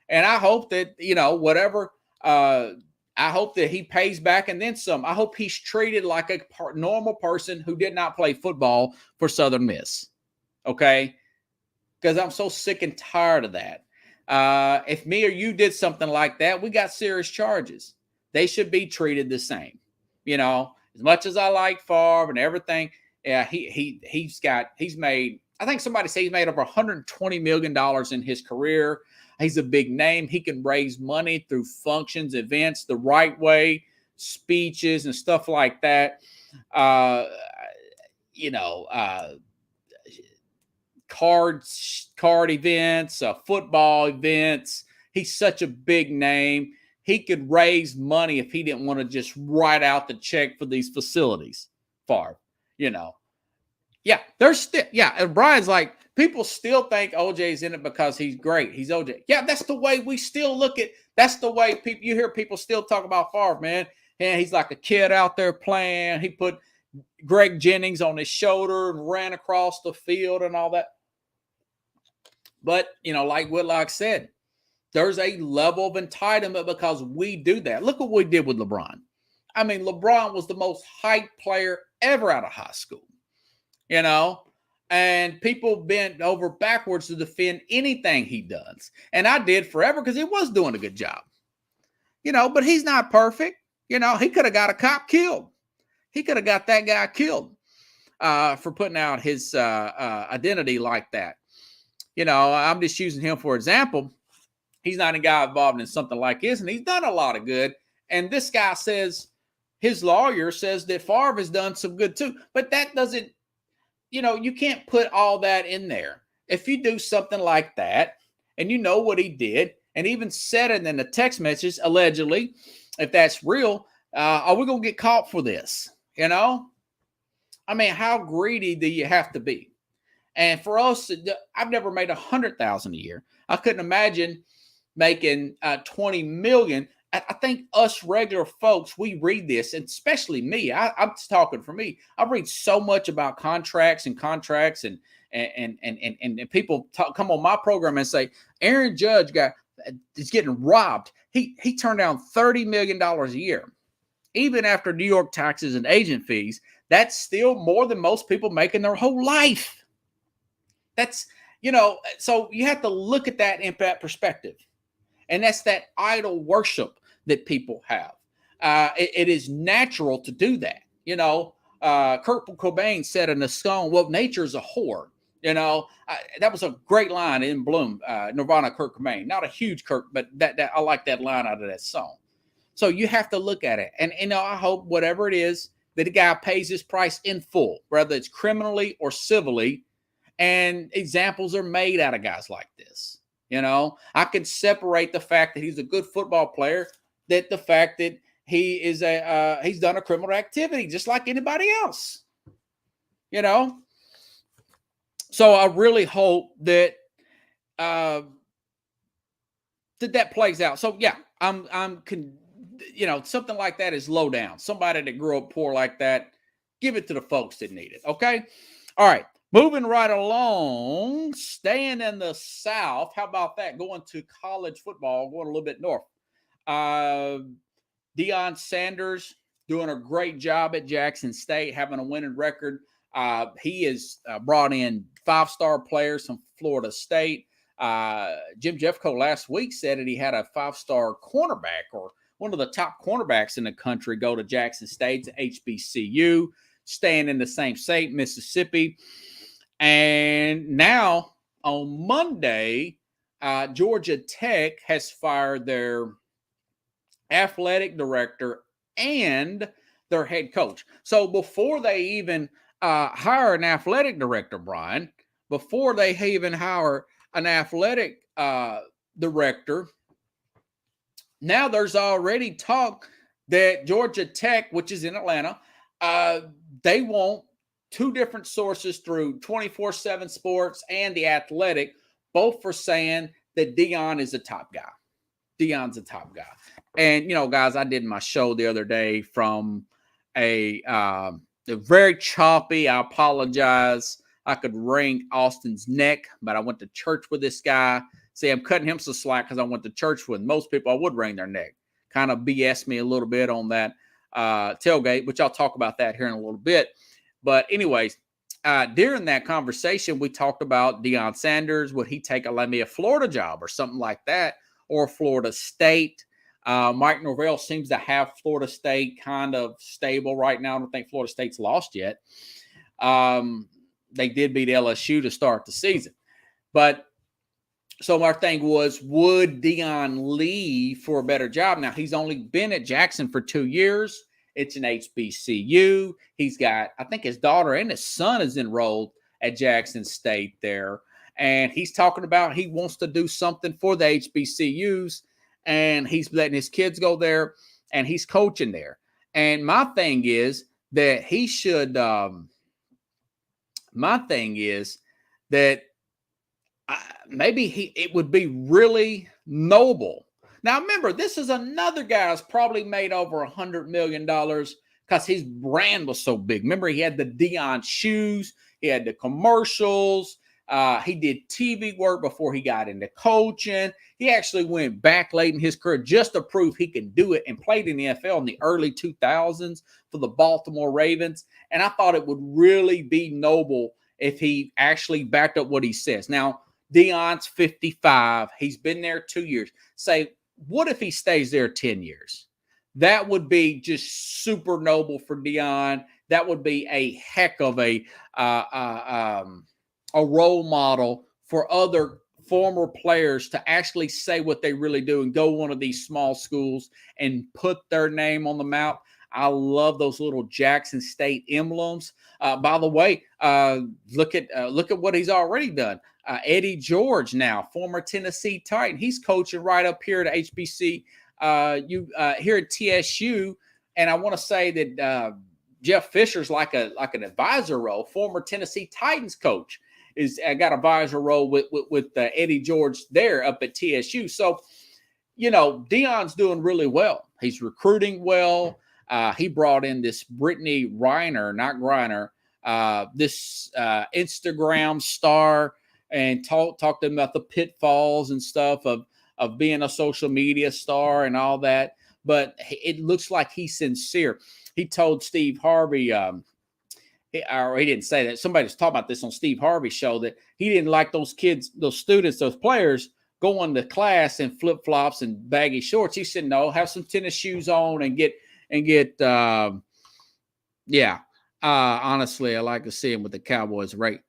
And I hope that, whatever, I hope that he pays back and then some. I hope he's treated like a normal person who did not play football for Southern Miss. Okay? Because I'm so sick and tired of that. If me or you did something like that, we got serious charges. They should be treated the same. As much as I like Favre and everything, yeah, he's made, I think somebody said he's made over $120 million in his career. He's a big name. He can raise money through functions, events, the right way, speeches and stuff like that. Card events, football events. He's such a big name. He could raise money if he didn't want to just write out the check for these facilities. Favre, Yeah, there's still, and Brian's like, people still think OJ's in it because he's great. He's OJ. Yeah, that's the way we still look at. That's the way you hear people still talk about Favre, man. And he's like a kid out there playing. He put Greg Jennings on his shoulder and ran across the field and all that. But, like Whitlock said, there's a level of entitlement because we do that. Look what we did with LeBron. I mean, LeBron was the most hyped player ever out of high school, and people bent over backwards to defend anything he does. And I did forever because he was doing a good job, but he's not perfect. He could have got a cop killed. He could have got that guy killed for putting out his identity like that. I'm just using him for example. He's not a guy involved in something like this, and he's done a lot of good. And this guy says, his lawyer says that Favre has done some good too. But that doesn't, you can't put all that in there. If you do something like that and you know what he did, and even said it in the text message, allegedly, if that's real, are we going to get caught for this? I mean, how greedy do you have to be? And for us, I've never made $100,000 a year. I couldn't imagine making 20 million. I think us regular folks, we read this, and especially me. I'm talking for me. I read so much about contracts, and people come on my program and say Aaron Judge is getting robbed. He turned down $30 million a year, even after New York taxes and agent fees. That's still more than most people make in their whole life. That's, so you have to look at that in that perspective. And that's that idol worship that people have. It is natural to do that. Kurt Cobain said in a song, well, nature's a whore. That was a great line in Bloom, Nirvana, Kurt Cobain. Not a huge Kurt, but that I like that line out of that song. So you have to look at it. And, I hope whatever it is, that the guy pays his price in full, whether it's criminally or civilly. And examples are made out of guys like this. I can separate the fact that he's a good football player, that the fact that he is he's done a criminal activity just like anybody else. So I really hope that that plays out. So yeah, something like that is low down. Somebody that grew up poor like that, give it to the folks that need it. Okay. All right. Moving right along, staying in the South. How about that? Going to college football, going a little bit north. Deion Sanders doing a great job at Jackson State, having a winning record. He has brought in 5-star players from Florida State. Jim Jeffcoat last week said that he had a 5-star cornerback, or one of the top cornerbacks in the country, go to Jackson State, to HBCU, staying in the same state, Mississippi. And now on Monday, Georgia Tech has fired their athletic director and their head coach. So before they even hire an athletic director, Brian, before they even hire an athletic director, now there's already talk that Georgia Tech, which is in Atlanta, they want 2 different sources through 24/7 Sports and The Athletic, both for saying that Deion is a top guy. Deion's a top guy. And, guys, I did my show the other day from a very choppy. I apologize. I could wring Austin's neck, but I went to church with this guy. See, I'm cutting him some slack because I went to church with most people. I would wring their neck. Kind of BS me a little bit on that tailgate, which I'll talk about that here in a little bit. But anyways, during that conversation, we talked about Deion Sanders. Would he take a Florida job or something like that, or Florida State? Mike Norvell seems to have Florida State kind of stable right now. I don't think Florida State's lost yet. They did beat LSU to start the season. But so our thing was, would Deion leave for a better job? Now, he's only been at Jackson for 2 years. It's an HBCU. He's got, I think his daughter and his son is enrolled at Jackson State there. And he's talking about he wants to do something for the HBCUs. And he's letting his kids go there. And he's coaching there. And my thing is that he should, maybe it would be really noble. Now, remember, this is another guy who's probably made over $100 million because his brand was so big. Remember, he had the Deion shoes. He had the commercials. He did TV work before he got into coaching. He actually went back late in his career just to prove he can do it, and played in the NFL in the early 2000s for the Baltimore Ravens. And I thought it would really be noble if he actually backed up what he says. Now, Deion's 55. He's been there 2 years. Say, what if he stays there 10 years? That would be just super noble for Deion. That would be a heck of a role model for other former players to actually say what they really do and go one of these small schools and put their name on the map. I love those little Jackson State emblems. By the way, look at what he's already done. Eddie George, now former Tennessee Titan, he's coaching right up here at HBC. Here at TSU, and I want to say that Jeff Fisher's like an advisor role. Former Tennessee Titans coach is got a advisor role with Eddie George there up at TSU. So, Deion's doing really well. He's recruiting well. He brought in this Brittany Griner, this Instagram star, and talked to them about the pitfalls and stuff of being a social media star and all that. But it looks like he's sincere. He told Steve Harvey, or he didn't say that. Somebody was talking about this on Steve Harvey's show, that he didn't like those kids, those students, those players going to class in flip-flops and baggy shorts. He said, no, have some tennis shoes on and get honestly, I like to see him with the Cowboys, right?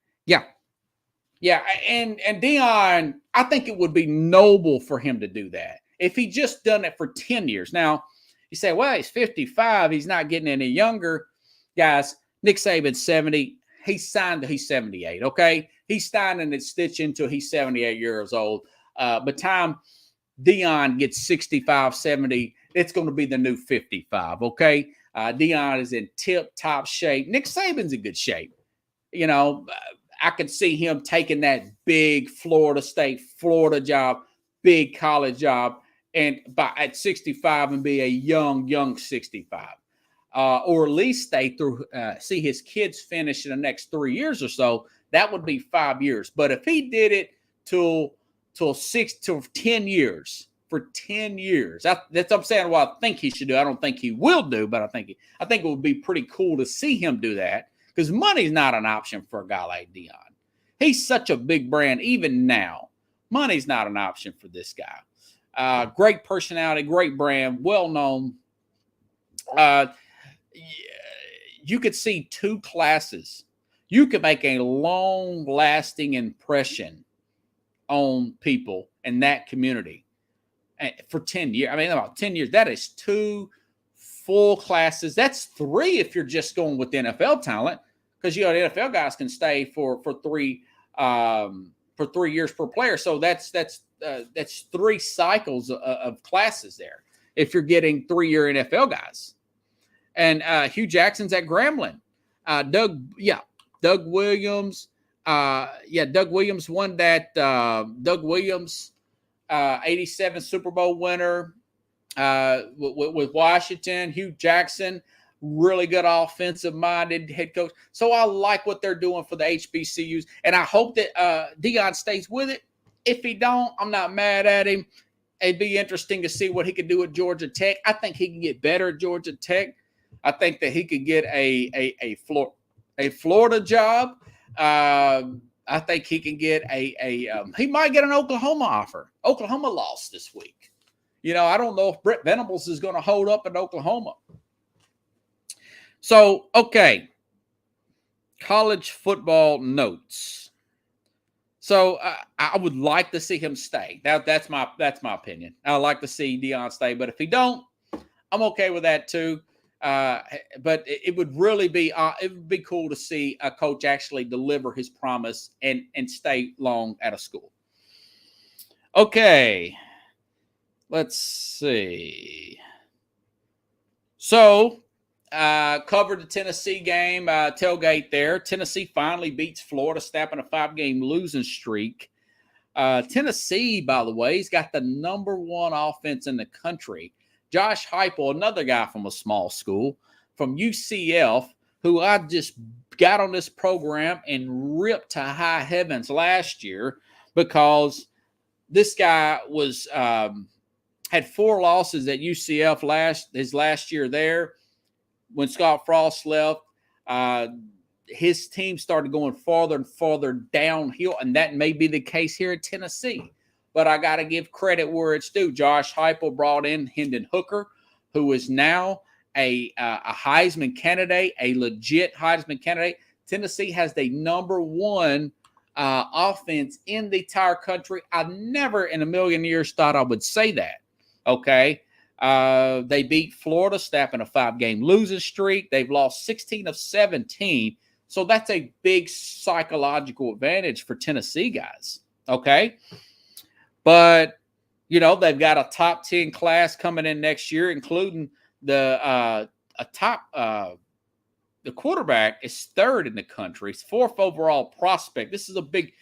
Yeah, and Deion, I think it would be noble for him to do that if he just done it for 10 years. Now, you say, well, he's 55. He's not getting any younger. Guys, Nick Saban's 70. He's 78, okay? He's signing at Stitch until he's 78 years old. By the time Deion gets 65, 70, it's going to be the new 55, okay? Deion is in tip-top shape. Nick Saban's in good shape. I could see him taking that big Florida job, big college job, and at 65 and be a young 65. Or at least stay through, see his kids finish in the next 3 years or so. That would be 5 years. But if he did it till 10 years, for 10 years, that's what I'm saying. What I think he should do. I don't think he will do, but I think it would be pretty cool to see him do that, because money's not an option for a guy like Deion. He's such a big brand. Even now, money's not an option for this guy. Great personality, great brand, well known. You could see 2 classes. You could make a long-lasting impression on people in that community for 10 years. I mean, about 10 years. That is 2 full classes. That's 3 if you're just going with NFL talent, because the NFL guys can stay for 3 years per player. So that's 3 cycles of classes there if you're getting 3-year NFL guys. And Hugh Jackson's at Grambling. Doug Williams. Doug Williams won that. Doug Williams, 87 Super Bowl winner with Washington. Hugh Jackson, really good offensive-minded head coach. So I like what they're doing for the HBCUs, and I hope that Deion stays with it. If he don't, I'm not mad at him. It'd be interesting to see what he could do at Georgia Tech. I think he can get better at Georgia Tech. I think that he could get a Florida job. I think he can get he might get an Oklahoma offer. Oklahoma lost this week. I don't know if Brent Venables is going to hold up in Oklahoma. So, okay, college football notes. So I would like to see him stay. That's my opinion. I'd like to see Deion stay, but if he don't, I'm okay with that too. But it would really be cool to see a coach actually deliver his promise and stay long at a school. Okay, let's see. So, covered the Tennessee game, tailgate there. Tennessee finally beats Florida, snapping a 5-game losing streak. Tennessee, by the way, has got the number 1 offense in the country. Josh Heupel, another guy from a small school, from UCF, who I just got on this program and ripped to high heavens last year, because this guy was had 4 losses at UCF his last year there. When Scott Frost left, his team started going farther and farther downhill, and that may be the case here at Tennessee. But I got to give credit where it's due. Josh Heupel brought in Hendon Hooker, who is now a Heisman candidate, a legit Heisman candidate. Tennessee has the number 1 offense in the entire country. I never in a million years thought I would say that, okay? They beat Florida, snapping a 5-game losing streak. They've lost 16 of 17. So that's a big psychological advantage for Tennessee guys. Okay. But, they've got a top 10 class coming in next year, including the quarterback is third in the country. He's fourth overall prospect. This is a big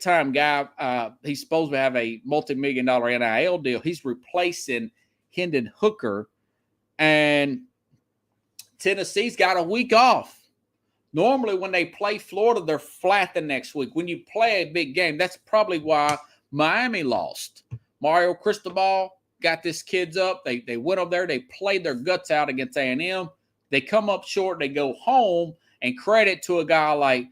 time guy. He's supposed to have a multi-million-dollar NIL deal. He's replacing Hendon Hooker, and Tennessee's got a week off. Normally, when they play Florida, they're flat the next week. When you play a big game, that's probably why Miami lost. Mario Cristobal got this kids up. They went over there. They played their guts out against A&M. They come up short. They go home, and credit to a guy like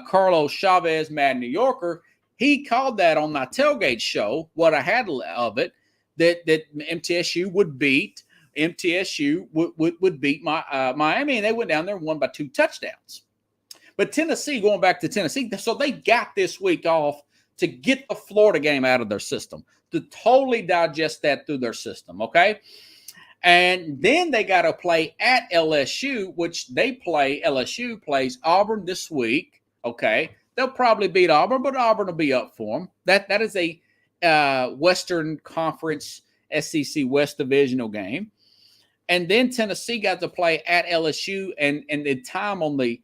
Carlos Chavez, Mad New Yorker. He called that on my tailgate show, what I had of it, that MTSU would beat. MTSU would beat Miami, and they went down there and won by 2 touchdowns. But Tennessee, going back to Tennessee, so they got this week off to get the Florida game out of their system, to totally digest that through their system, okay? And then they got to play at LSU, which LSU plays Auburn this week, okay? They'll probably beat Auburn, but Auburn will be up for them. That is a Western Conference SEC West divisional game. And then Tennessee got to play at LSU, and the time on the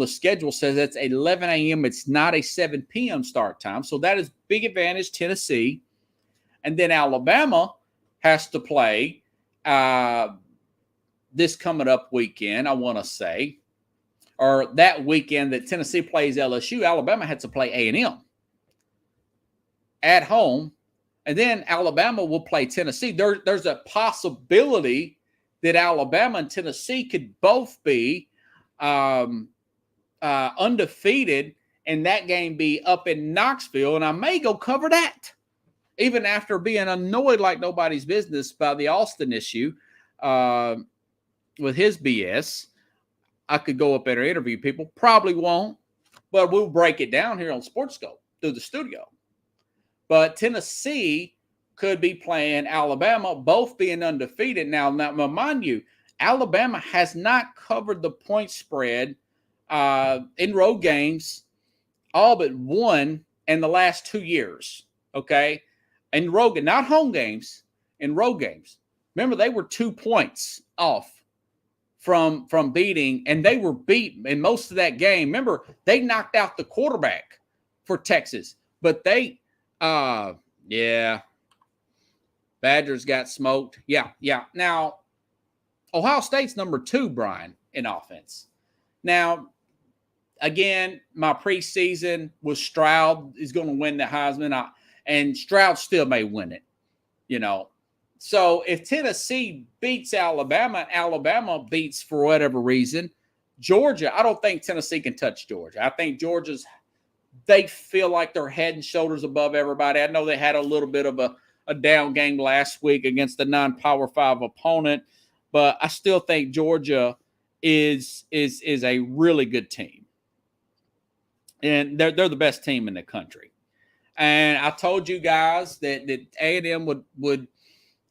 schedule says it's 11 a.m. It's not a 7 p.m. start time. So that is big advantage Tennessee. And then Alabama has to play this coming up weekend, I want to say, or that weekend that Tennessee plays LSU, Alabama has to play A&M at home. And then Alabama will play Tennessee. There's a possibility that Alabama and Tennessee could both be undefeated, and that game be up in Knoxville, and I may go cover that, even after being annoyed like nobody's business by the Austin issue with his BS. I could go up there and interview people. Probably won't, but we'll break it down here on SportsScope through the studio. But Tennessee could be playing Alabama, both being undefeated. Now, mind you, Alabama has not covered the point spread in road games, all but one in the last 2 years, okay? In road games, not home games, in road games. Remember, they were 2 points off from beating, and they were beat in most of that game. Remember, they knocked out the quarterback for Texas, but Badgers got smoked. Yeah. Now, Ohio State's number 2, Brian, in offense. Now, again, my preseason was Stroud is going to win the Heisman, and Stroud still may win it, So if Tennessee beats Alabama, Alabama beats, for whatever reason, Georgia, I don't think Tennessee can touch Georgia. I think they feel like they're head and shoulders above everybody. I know they had a little bit of a down game last week against a non-Power 5 opponent, but I still think Georgia is a really good team. And they're the best team in the country. And I told you guys that A&M would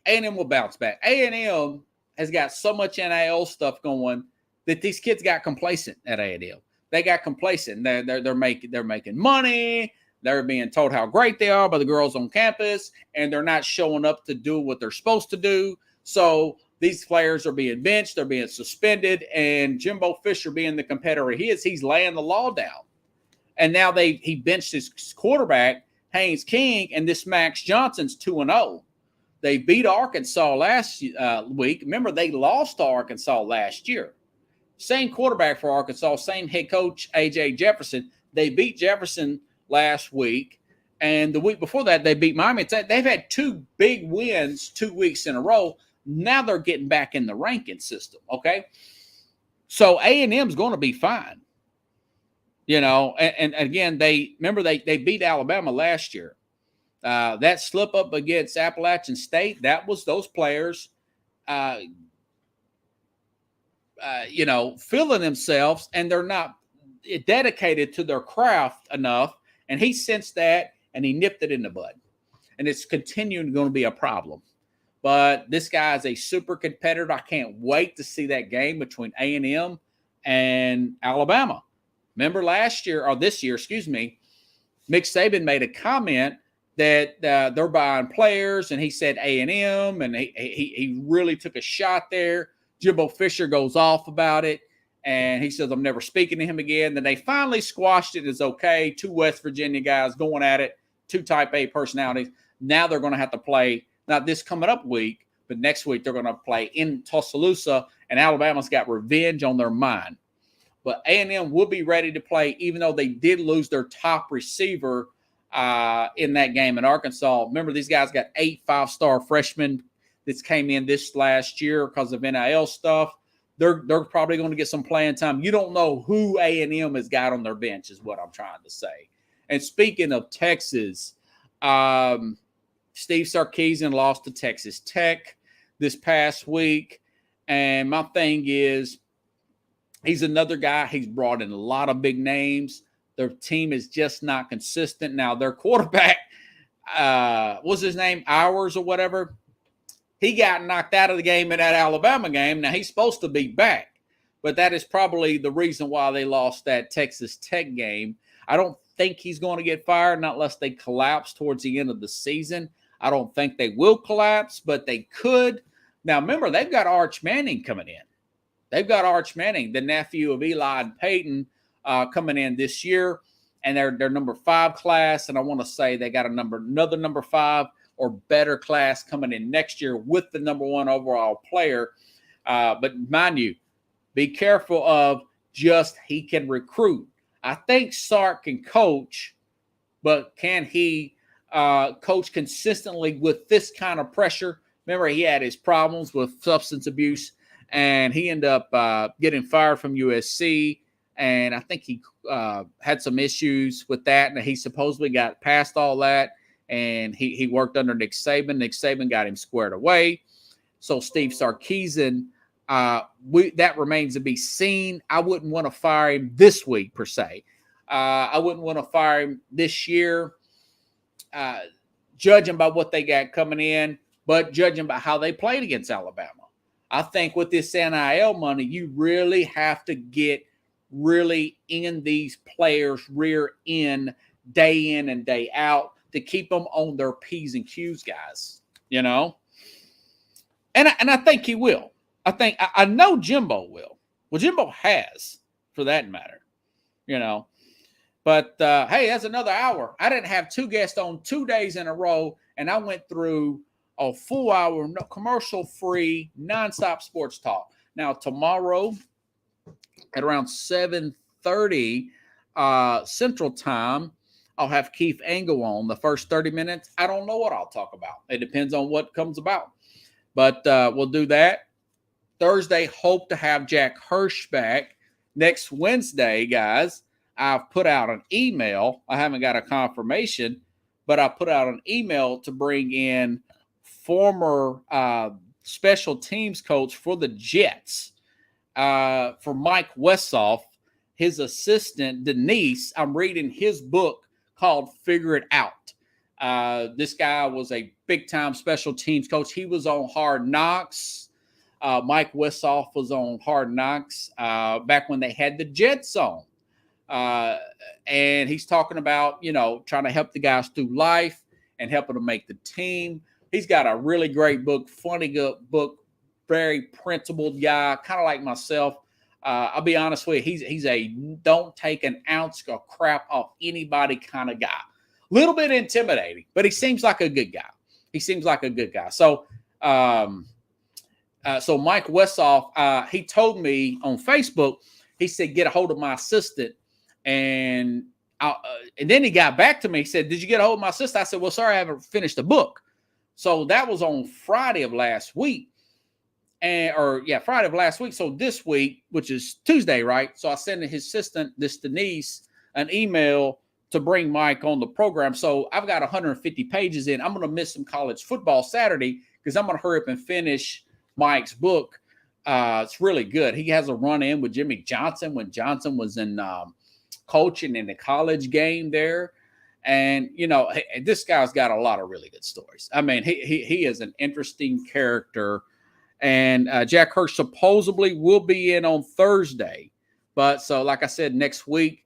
A&M will bounce back. A&M has got so much NIL stuff going that these kids got complacent at A&M. They got complacent. They're making money. They're being told how great they are by the girls on campus, and they're not showing up to do what they're supposed to do. So these players are being benched. They're being suspended. And Jimbo Fisher, being the competitor he's laying the law down. And now he benched his quarterback, Haynes King, and this Max Johnson's 2-0. They beat Arkansas last week. Remember, they lost to Arkansas last year. Same quarterback for Arkansas, same head coach, A.J. Jefferson. They beat Jefferson last week, and the week before that, they beat Miami. They've had 2 big wins 2 weeks in a row. Now they're getting back in the ranking system, okay? So A&M's going to be fine. And again, they beat Alabama last year. That slip up against Appalachian State, that was those players, feeling themselves, and they're not dedicated to their craft enough. And he sensed that, and he nipped it in the bud. And it's continuing going to be a problem But this guy is a super competitor. I can't wait to see that game between A&M and Alabama. Remember last year, or this year, excuse me, Nick Saban made a comment that they're buying players, and he said A&M, and he really took a shot there. Jimbo Fisher goes off about it, and he says, I'm never speaking to him again. Then they finally squashed it. It's okay. 2 West Virginia guys going at it, 2 type A personalities. Now they're going to have to play, not this coming up week, but next week they're going to play in Tuscaloosa, and Alabama's got revenge on their mind. But A&M will be ready to play, even though they did lose their top receiver in that game in Arkansas. Remember, these guys got 8 5-star freshmen that came in this last year because of NIL stuff. They're probably going to get some playing time. You don't know who A&M has got on their bench is what I'm trying to say. And speaking of Texas, Steve Sarkisian lost to Texas Tech this past week. And my thing is, he's another guy. He's brought in a lot of big names. Their team is just not consistent. Now, their quarterback, what's his name, Hours or whatever, he got knocked out of the game in that Alabama game. Now, he's supposed to be back, but that is probably the reason why they lost that Texas Tech game. I don't think he's going to get fired, not unless they collapse towards the end of the season. I don't think they will collapse, but they could. Now, remember, they've got Arch Manning coming in. They've got Arch Manning, the nephew of Eli and Peyton, coming in this year, and they're number 5 class. And I want to say they got another number 5 or better class coming in next year with the number 1 overall player. But mind you, be careful of just he can recruit. I think Sark can coach, but can he coach consistently with this kind of pressure? Remember, he had his problems with substance abuse, and he ended up getting fired from USC. And I think he had some issues with that, and he supposedly got past all that. And he worked under Nick Saban. Nick Saban got him squared away. So Steve Sarkisian, that remains to be seen. I wouldn't want to fire him this week, per se. I wouldn't want to fire him this year, judging by what they got coming in, but judging by how they played against Alabama. I think with this NIL money, you really have to get really in these players' rear end, day in and day out, to keep them on their P's and Q's, guys, you know? And I think he will. I know Jimbo will. Well, Jimbo has, for that matter, you know? But, hey, that's another hour. I didn't have 2 guests on 2 days in a row, and I went through a full hour, no, commercial-free, nonstop sports talk. Now, tomorrow at around 7:30 Central Time, I'll have Keith Engel on the first 30 minutes. I don't know what I'll talk about. It depends on what comes about. But we'll do that. Thursday, hope to have Jack Hirsch back. Next Wednesday, guys, I've put out an email. I haven't got a confirmation, but I put out an email to bring in former special teams coach for the Jets, for Mike Westhoff, his assistant, Denise. I'm reading his book called Figure It Out. This guy was a big-time special teams coach. He was on Hard Knocks. Mike Westhoff was on Hard Knocks back when they had the Jets on. And he's talking about, trying to help the guys through life and helping them make the team. He's got a really great book, funny book, very principled guy, kind of like myself. I'll be honest with you, he's a don't take an ounce of crap off anybody kind of guy. A little bit intimidating, but he seems like a good guy. So, so Mike Westhoff, he told me on Facebook, he said, get a hold of my assistant. And then he got back to me. He said, did you get a hold of my assistant? I said, well, sorry, I haven't finished the book. So that was on Friday of last week. Friday of last week. So this week, which is Tuesday, right? So I sent his assistant, this Denise, an email to bring Mike on the program. So I've got 150 pages in. I'm going to miss some college football Saturday because I'm going to hurry up and finish Mike's book. It's really good. He has a run-in with Jimmy Johnson when Johnson was in coaching in the college game there. And this guy's got a lot of really good stories. I mean, he is an interesting character. And Jack Hirsch supposedly will be in on Thursday. But so, like I said, next week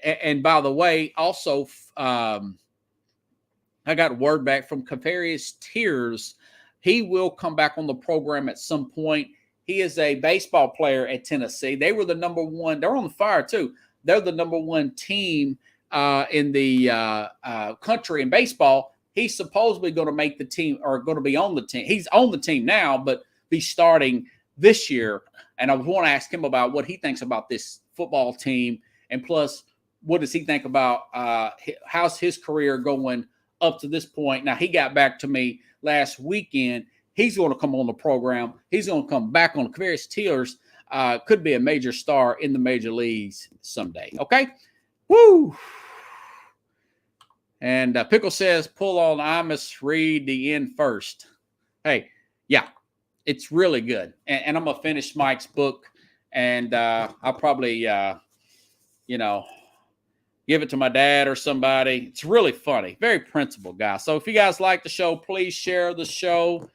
and by the way, also I got word back from Kavarius Tears. He will come back on the program at some point. He is a baseball player at Tennessee. They were the number one. They're on the fire too. They're the number one team in the country in baseball. He's supposedly going to make the team, or going to be on the team. He's on the team now, but be starting this year. And I want to ask him about what he thinks about this football team, and plus, what does he think about how's his career going up to this point. Now, he got back to me last weekend. He's going to come on the program. He's going to come back on. Kavarius Tears could be a major star in the major leagues someday. Okay? Woo! And Pickle says, pull on Amos Reed the end first. Hey, yeah, it's really good. And I'm going to finish Mike's book, and I'll probably, give it to my dad or somebody. It's really funny. Very principled guy. So if you guys like the show, please share the show.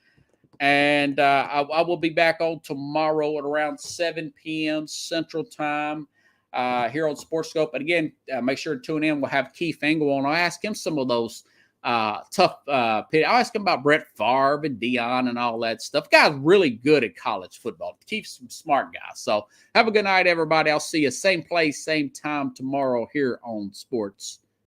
And I will be back on tomorrow at around 7 p.m. Central Time. Here on Sports Scope. And again, make sure to tune in. We'll have Keith Engel on. I'll ask him some of those tough I'll ask him about Brett Favre and Dion and all that stuff. Guy's really good at college football. Keith's a smart guy. So have a good night, everybody. I'll see you same place, same time tomorrow here on Sports